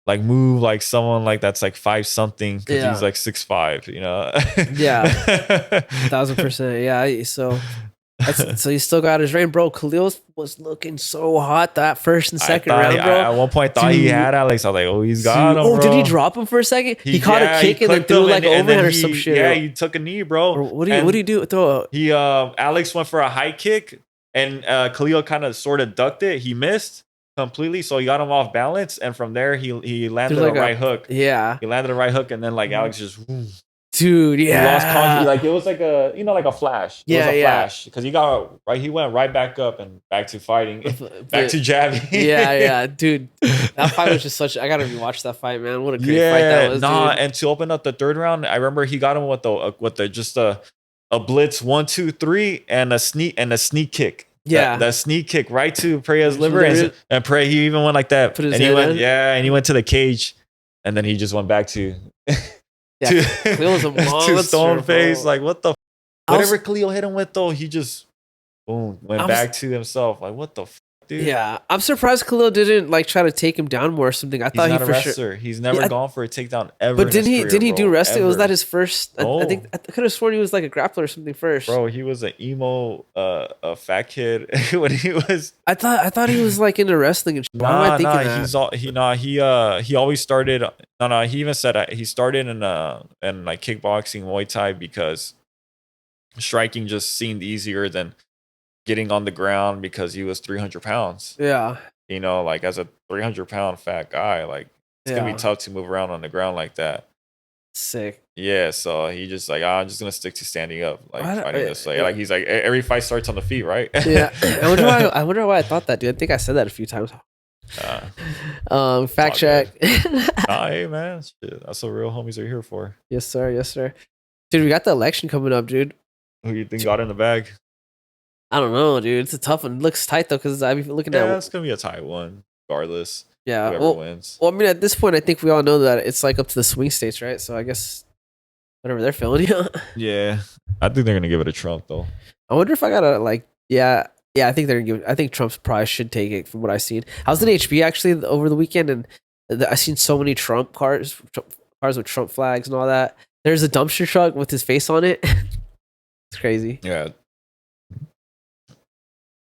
move like someone like that's like 5 something because he's like 6'5", Yeah. 1,000%. Yeah. So he still got his reign, bro. Khalil was looking so hot that first and second round, bro. At one point, I thought he had Alex. I was like, oh, he's got him, bro. Did he drop him for a second? He caught a kick and then threw like overhand or some shit. Yeah, he took a knee, bro. What do you do? Alex went for a high kick, and Khalil kind of sort of ducked it. He missed completely, so he got him off balance, and from there he landed like a right hook. Yeah, he landed a right hook, and then like Alex just. Dude, yeah. He lost contact. Like it was like a, like a flash. It was a flash because he went right back up and back to fighting, back to jabbing. yeah, dude. That fight was just such. I gotta rewatch that fight, man. What a great fight that was. Dude. And to open up the third round, I remember he got him with the just a blitz 1, 2, 3 and a sneak kick. Yeah, that sneak kick right to Pereira's liver, and Pereira he even went like that, and he went to the cage, and then he just went back to. Yeah, Khalil was a monster, to stone face. Like what the whatever Khalil hit him with though, he just went back to himself. Like what the dude? Yeah, I'm surprised Khalil didn't like try to take him down more or something. I thought he's not a wrestler. He's never gone for a takedown ever. But did he do wrestling? Was that his first? No. I think I could have sworn he was like a grappler or something first. Bro, he was an emo, a fat kid when he was. I thought he was like into wrestling and shit. Why am I thinking that? He always started. He even said he started in like kickboxing, Muay Thai because striking just seemed easier than getting on the ground because he was 300 pounds. Yeah. Like as a 300-pound fat guy, like it's going to be tough to move around on the ground like that. Sick. Yeah. So he just like, I'm just going to stick to standing up. Like fighting this way. Like he's like, every fight starts on the feet, right? Yeah. I wonder why I thought that, dude. I think I said that a few times. Fact check. Hey man. Shit, that's what real homies are here for. Yes, sir. Yes, sir. Dude, we got the election coming up, dude. Who you think got in the bag? I don't know, dude. It's a tough one. It looks tight though, because I've been looking at. Yeah, it's gonna be a tight one, regardless. Yeah, whoever wins. Well, I mean, at this point, I think we all know that it's like up to the swing states, right? So I guess whatever they're feeling. Yeah, I think they're gonna give it to Trump though. I wonder if I gotta like, yeah. I think they're gonna give. I think Trump probably should take it from what I've seen. I was in HB actually over the weekend, and I seen so many Trump cars with Trump flags and all that. There's a dumpster truck with his face on it. It's crazy. Yeah.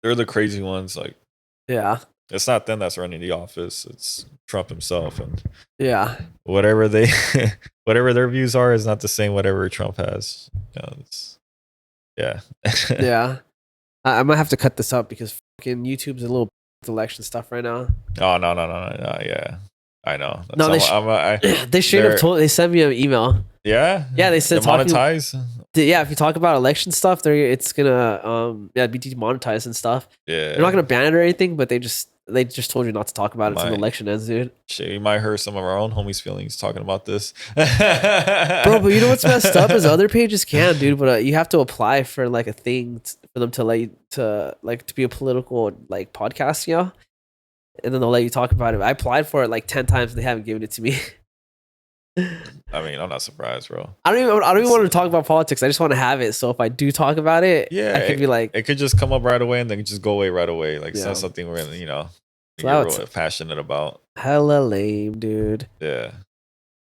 They're the crazy ones. Like, yeah, it's not them that's running the office. It's Trump himself, and whatever their views are is not the same. Whatever Trump has, yeah. I might have to cut this up because fucking YouTube's a little election stuff right now. Oh no, yeah, I know. They straight up told. They sent me an email. Yeah, they said monetize. Yeah, if you talk about election stuff, it's gonna be demonetized and stuff. Yeah, they're not gonna ban it or anything, but they just told you not to talk about it until the election ends, dude. Shit, we might hurt some of our own homies' feelings talking about this, bro. But you know what's messed up is other pages can, dude. But you have to apply for like a thing for them to let you to be a political like podcast, and then they'll let you talk about it. I applied for it like 10 times and they haven't given it to me. I mean, I'm not surprised, bro. I don't even want to talk about politics. I just want to have it. So if I do talk about it, I could be like, it could just come up right away and then just go away right away. Like it's not something we're you're really passionate about. Hella lame, dude. Yeah.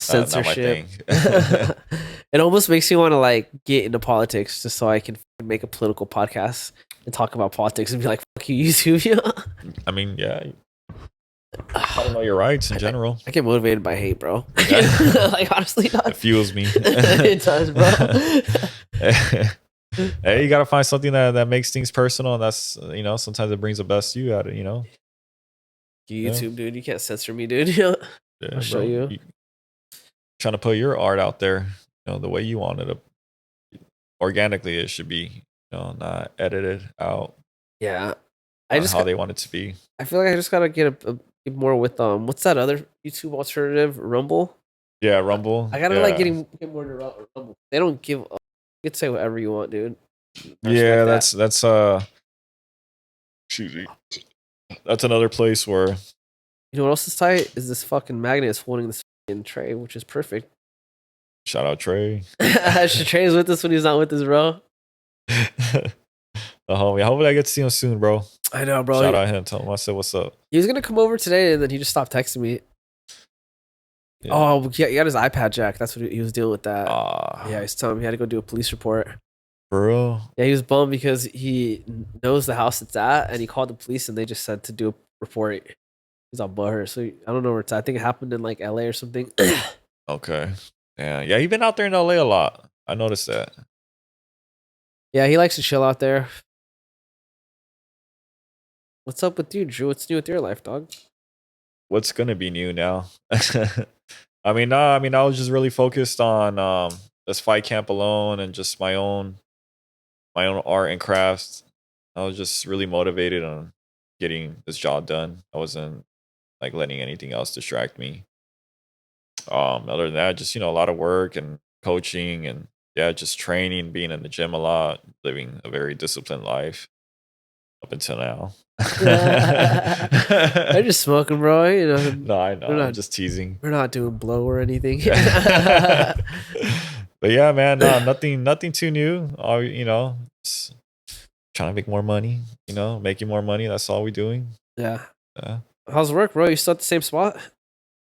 Censorship. It almost makes me want to like get into politics just so I can make a political podcast and talk about politics and be like, fuck you, YouTube. I mean, yeah. I don't know your rights in general. I get motivated by hate, bro. Like honestly, it fuels me. It does, bro. Hey, you gotta find something that makes things personal, and that's sometimes it brings the best you out of YouTube, dude. You can't censor me, dude. Yeah, I'll show you. Trying to put your art out there, the way you want it to. Organically, it should be, not edited out. Yeah, how they want it to be. I feel like I just gotta get more with what's that other YouTube alternative, Rumble? Yeah, Rumble. I gotta get more to Rumble. They don't give. You can say whatever you want, dude. Yeah, that's excuse me. That's another place where. You know what else is tight? Is this fucking magnet is holding this fucking tray, which is perfect. Shout out Trey. Trey's with us when he's not with us, bro. The homie. Hopefully I get to see him soon, bro. I know, bro. Shout out him. Tell him I said what's up. He was gonna come over today, and then he just stopped texting me. Yeah. Oh, he got his iPad jack. That's what he was dealing with. That. Yeah, he's telling me he had to go do a police report. Bro. Yeah, he was bummed because he knows the house it's at, and he called the police, and they just said to do a report. He's on butthurt, so I don't know where it's at. I think it happened in like LA or something. Okay. Yeah, he's been out there in LA a lot. I noticed that. Yeah, he likes to chill out there. What's up with you, Drew? What's new with your life, dog? What's gonna be new now? I mean, no, I mean, I was just really focused on this fight camp alone and just my own art and crafts. I was just really motivated on getting this job done. I wasn't like letting anything else distract me. Other than that, just a lot of work and coaching and yeah, just training, being in the gym a lot, living a very disciplined life up until now. I'm just smoking, bro. You know, No, I know. I'm just teasing. We're not doing blow or anything. But yeah, man, no, nothing too new. All just trying to make more money. Making more money. That's all we're doing. Yeah. How's work, bro? You still at the same spot?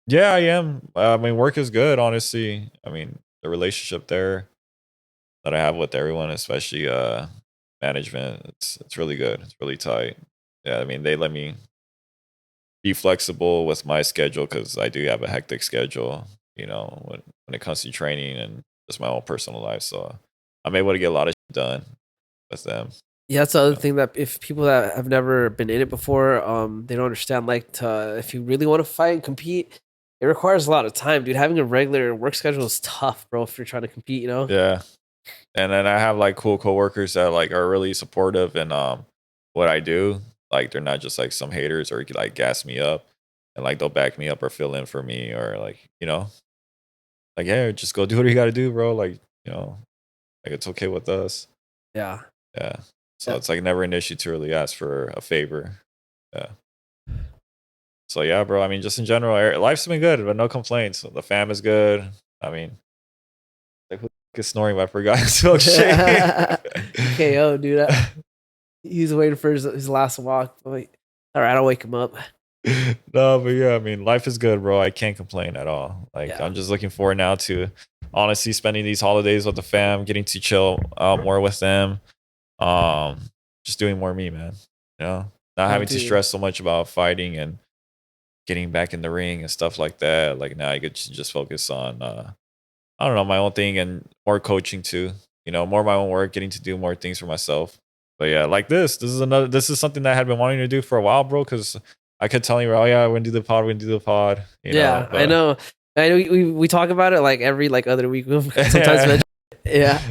Yeah, I am. I mean, work is good, honestly. I mean, the relationship there that I have with everyone, especially management, it's really good. It's really tight. Yeah, I mean, they let me be flexible with my schedule because I do have a hectic schedule. When it comes to training and just my own personal life, so I'm able to get a lot of shit done with them. Yeah, that's the other thing that if people that have never been in it before, they don't understand. Like, if you really want to fight and compete, it requires a lot of time, dude. Having a regular work schedule is tough, bro. If you're trying to compete, Yeah, and then I have like cool coworkers that like are really supportive in what I do. Like they're not just like some haters or like gas me up, and like they'll back me up or fill in for me or like like yeah, just go do what you got to do, bro. Like like it's okay with us. Yeah. Yeah. So it's like never an issue to really ask for a favor. Yeah. So yeah, bro. I mean, just in general, life's been good, but no complaints. The fam is good. I mean, like who is snoring? But I forgot his milkshake. KO, dude. He's waiting for his last walk. Wait. All right, I'll wake him up. No, but yeah, I mean, life is good, bro. I can't complain at all. Like, I'm just looking forward now to honestly spending these holidays with the fam, getting to chill more with them. Just doing more me, man. Not having to stress so much about fighting and getting back in the ring and stuff like that. Like now I get to just focus on I don't know, my own thing and more coaching too. More of my own work, getting to do more things for myself. But yeah, like this is something that I had been wanting to do for a while, bro, because I kept telling you, oh yeah, we're gonna do the pod, Yeah, I know. I know we talk about it like every other week. Sometimes yeah.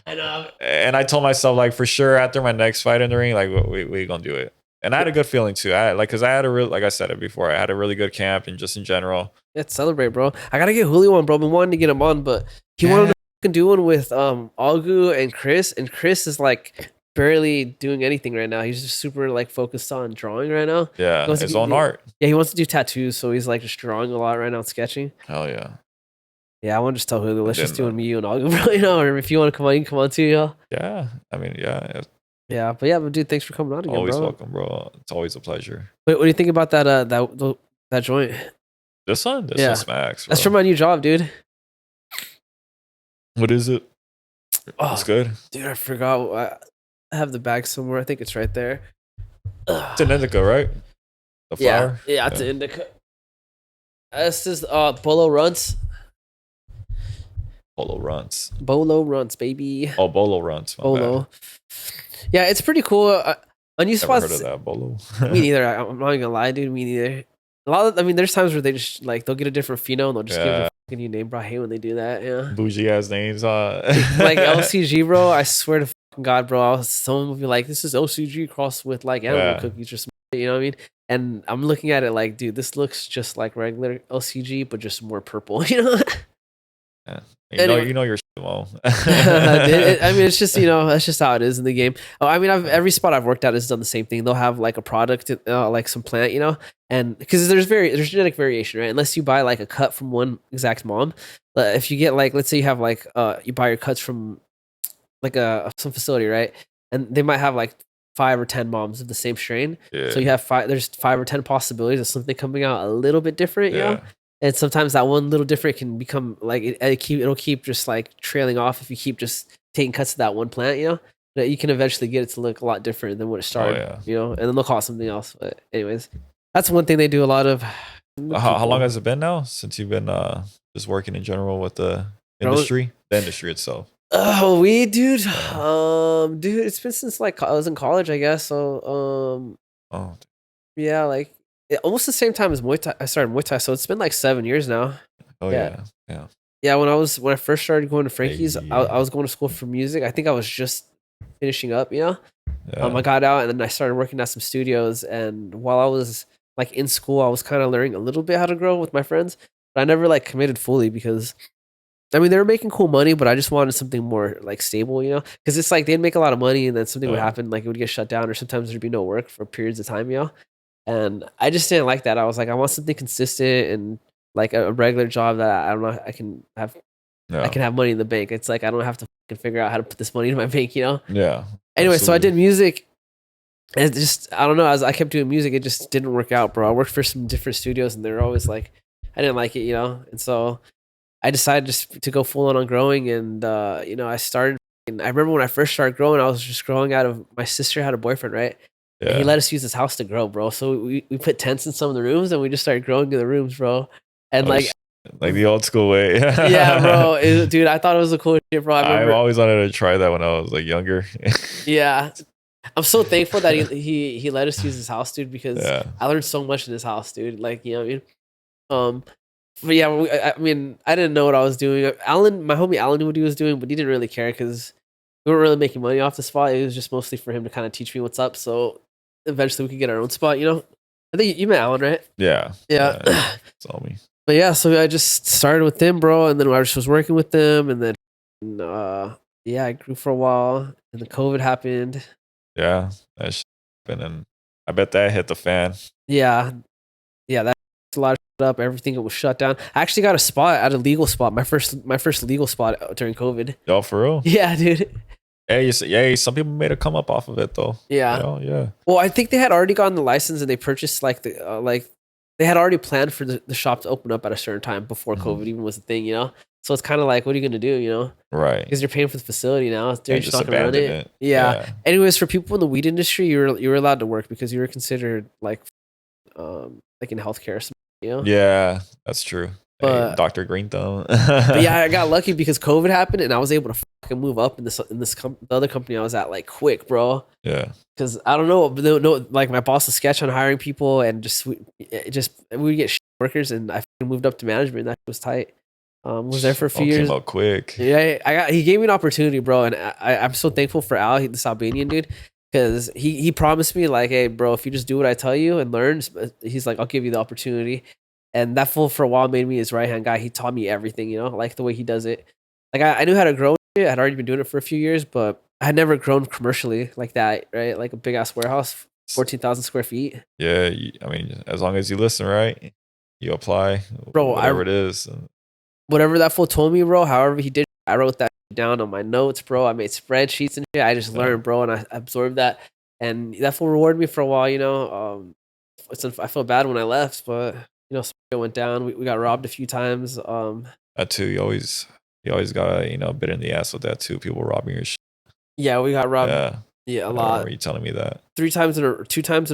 I know. And I told myself, like, for sure, after my next fight in the ring, like, we gonna do it. And I had a good feeling too. Because I had like I said it before, I had a really good camp and just in general. Let's celebrate, bro. I gotta get Julio on, bro. I've been wanting to get him on, but he wanted to do one with Algu and Chris is like barely doing anything right now. He's just super like focused on drawing right now. Yeah, his own art. Yeah, he wants to do tattoos, so he's like just drawing a lot right now and sketching. Hell yeah. Yeah, I want to just tell Julio, let's just do it, me, you, and Algu, bro. Or if you want to come on, you can come on too, yo. Yeah, I mean, yeah. Yeah, but dude, thanks for coming on again, always bro. Welcome, bro. It's always a pleasure. Wait, what do you think about that joint? This one? This one smacks, bro. That's from my new job, dude. What is it? Oh, it's good. Dude, I forgot. I have the bag somewhere. I think it's right there. It's an indica, right? The flower? Yeah, it's an indica. This is Bolo Runts. Bolo Runts. Bolo Runts, baby. Oh, Bolo Runts. Bolo. Yeah, it's pretty cool. Unused spots. Never heard of that, Bolo. Me neither. I'm not gonna lie, dude. Me neither. There's times where they just like they'll get a different pheno and they'll just give it a fucking new name, bro. I hate when they do that. Yeah. Bougie ass names. Like LCG, bro. I swear to fucking God, bro. Someone will be like, "This is OCG crossed with like animal cookies or something." You know what I mean? And I'm looking at it like, dude, this looks just like regular LCG, but just more purple. You know? Yeah. You know your shit well. I mean, it's just that's just how it is in the game. Oh, I mean, every spot I've worked at has done the same thing. They'll have like a product, like some plant, and because there's genetic variation, right? Unless you buy like a cut from one exact mom. If you get like, let's say you have like you buy your cuts from like some facility, right? And they might have like 5 or 10 moms of the same strain. Yeah. So you have there's 5 or 10 possibilities of something coming out a little bit different, And sometimes that one little different can become like it'll keep just like trailing off if you keep just taking cuts of that one plant, that you can eventually get it to look a lot different than what it started, and then they'll call it something else. But anyways, that's one thing they do a lot of. How long has it been now since you've been just working in general with the industry, the industry itself? Oh, dude, it's been since like I was in college, I guess. So Oh, Yeah, like almost the same time as Muay Thai. I started Muay Thai, so it's been like 7 years now. oh Yeah, yeah, yeah. yeah. When I first started going to Frankie's, Hey, I was going to school for music. I think I was just finishing up. I yeah, got out and then I started working at some studios. And while I was like in school, I was kind of learning a little bit how to grow with my friends, but I never like committed fully because I mean they were making cool money, but I just wanted something more like stable, because it's like they'd make a lot of money and then something would yeah, happen, like it would get shut down, or sometimes there'd be no work for periods of time. And I just didn't like that. I was like, I want something consistent and like a regular job that I don't know I yeah, can have money in the bank. It's like I don't have to fucking figure out how to put this money in my bank. yeah. Anyway, so I Absolutely. did music. And it just I don't know, as I kept doing music, it just didn't work out, bro. I worked for some different studios and they were always like I didn't like it. And so I decided just to go full on growing and I started and I remember when I first started growing, I was just growing out of my sister had a boyfriend, right? And he Yeah. let us use his house to grow, bro. So we put tents in some of the rooms and we just started growing in the rooms, bro. And Oh, like the old school way. yeah, bro. Dude, I thought it was the coolest shit, bro. I I've remember. always wanted to try that when I was like younger. Yeah. I'm so thankful that he let us use his house, dude, because Yeah. I learned so much in his house, dude. Like, you know what I mean? But yeah, I mean, I didn't know what I was doing. My homie Alan knew what he was doing, but he didn't really care because we weren't really making money off the spot. It was just mostly for him to kind of teach me what's up. So eventually we could get our own spot. I think you met Alan, right? Yeah. Yeah. Yeah. Tell me. But yeah, so I just started with them, bro, and then I just was working with them, and then yeah, I grew for a while, and then COVID happened. Yeah. That shit happened, and I bet that hit the fan. Yeah, yeah, that's a lot of shit up. Everything was shut down. I actually got a spot at a legal spot, my first legal spot during COVID. Y'all for real? Yeah, dude. Hey, some people made a come up off of it though. Yeah. Yeah. Well, I think they had already gotten the license and they purchased like they had already planned for the shop to open up at a certain time before Mhm. COVID even was a thing. So it's kind of like, what are you gonna do? Right. Because you're paying for the facility now. They're And just just not gonna run abandon it. it. Yeah. Yeah. Anyways, for people in the weed industry, you were allowed to work because you were considered like in healthcare or something. Yeah, that's true. Hey, But Dr. Green Thumb. but yeah, I got lucky because COVID happened and I was able to fucking move up in the other company I was at like quick, bro. Yeah. Because I don't know, but no, like my boss was sketch on hiring people and we would get workers and I fucking moved up to management. That was tight. Was there for a few All years. came out quick. Yeah, he gave me an opportunity, bro, and I'm so thankful for Al, this Albanian dude, because he promised me like, hey, bro, if you just do what I tell you and learn, he's like, I'll give you the opportunity. And that fool for a while made me his right hand guy. He taught me everything, like the way he does it. Like I knew how to grow it. I'd already been doing it for a few years, but I had never grown commercially like that, right? Like a big ass warehouse, 14,000 square feet. Yeah, I mean, as long as you listen, right? You apply, Bro, whatever it is. Whatever that fool told me, bro, however he did, I wrote that down on my notes, bro. I made spreadsheets and shit. I just learned, bro, and I absorbed that. And that will reward me for a while. I feel bad when I left, but it went down. We got robbed a few times. That too, you always got a bit in the ass with that too. People robbing your shit. Yeah, we got robbed. Yeah, Yeah, a I lot. remember you telling me that. 2 times in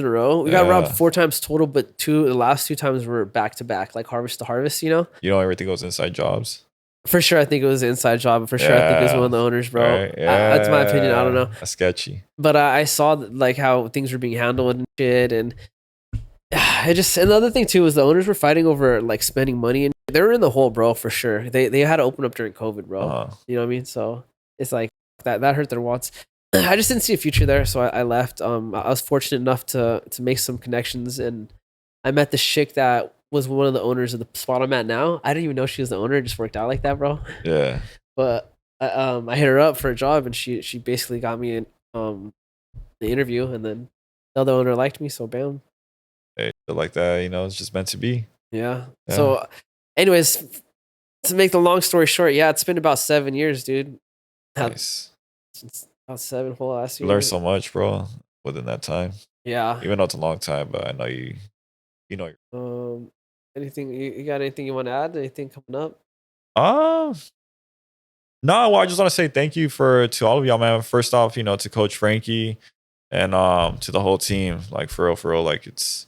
a row. We got robbed 4 times total, but the last 2 times were back to back, like harvest to harvest. Everything goes inside jobs. For sure, I think it was an inside job. For sure, I think it was one of the owners, bro. Right, yeah, That's my opinion. I don't know. That's sketchy. But I saw like how things were being handled and shit, and another thing too was the owners were fighting over like spending money, and they were in the hole, bro, for sure. They had to open up during COVID, bro. You know what I mean? So it's like that hurt their wants. I just didn't see a future there, so I left. I was fortunate enough to make some connections, and I met this chick that was one of the owners of the spot I'm at now. I didn't even know she was the owner. It just worked out like that, bro. Yeah. But I hit her up for a job, and she basically got me in the interview, and then the other owner liked me, so bam. Hey, like that, it's just meant to be. Yeah. So, anyways, to make the long story short, yeah, it's been about 7 years, dude. Nice. It's about 7 whole last year. You learned so much, bro, within that time. Yeah. Even though it's a long time, but I know you know. Anything you got? Anything you want to add? Anything coming up? No. Well, I just want to say thank you to all of y'all, man. First off, to Coach Frankie and to the whole team. Like for real, like it's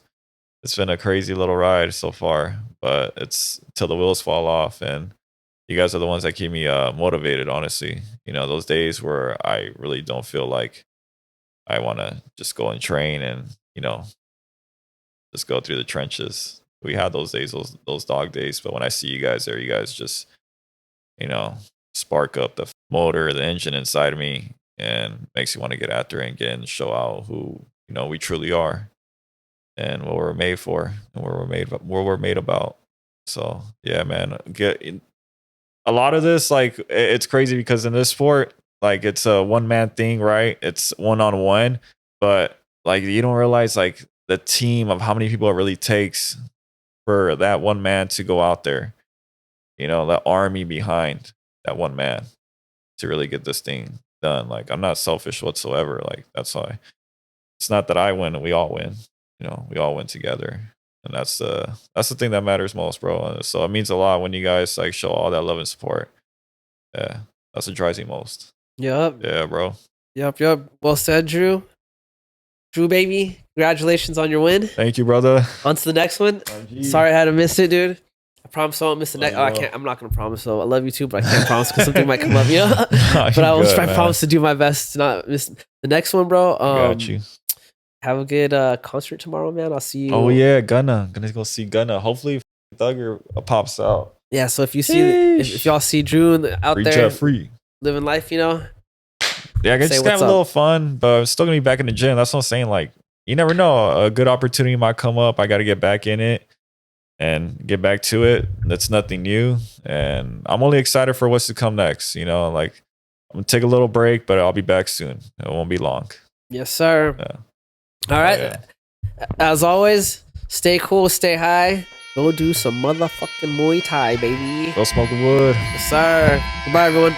been a crazy little ride so far, but it's till the wheels fall off, and you guys are the ones that keep me motivated. Honestly, those days where I really don't feel like I want to just go and train and just go through the trenches. We had those days, those dog days. But when I see you guys there, you guys just, spark up the motor, the engine inside of me, and makes you want to get after it and get and show out who we truly are, and what we're made for, and what we're made about. So yeah, man, a lot of this, like, it's crazy because in this sport, like, it's a one-man thing, right? It's one-on-one, but like, you don't realize like the team of how many people it really takes for that one man to go out there, the army behind that one man to really get this thing done. Like, I'm not selfish whatsoever. Like, that's why it's not that I win and we all win. We all win together, and that's the thing that matters most, bro. So it means a lot when you guys like show all that love and support. Yeah, that's what drives me most. Yep. Yeah, bro. Yep. Well said, Drew. Drew, baby, congratulations on your win. Thank you, brother. On to the next one. Sorry I had to miss it, dude. I promise I won't miss the next. I can't. I'm not gonna promise. So I love you too, but I can't promise because something might come up. But I will try. Promise to do my best to not miss the next one, bro. Got you. Have a good concert tomorrow, man. I'll see you. Oh yeah, gonna go see Gunna. Hopefully, Thugger pops out. Yeah. So if you see, if y'all see Drew out there, living life, Yeah, I just have a little fun, but I'm still gonna be back in the gym. That's what I'm saying. Like, you never know. A good opportunity might come up. I got to get back in it and get back to it. That's nothing new. And I'm only excited for what's to come next. Like, I'm going to take a little break, but I'll be back soon. It won't be long. Yes, sir. Yeah. All right. As always, stay cool, stay high. Go do some motherfucking Muay Thai, baby. Go smoke the wood. Yes, sir. Goodbye, everyone.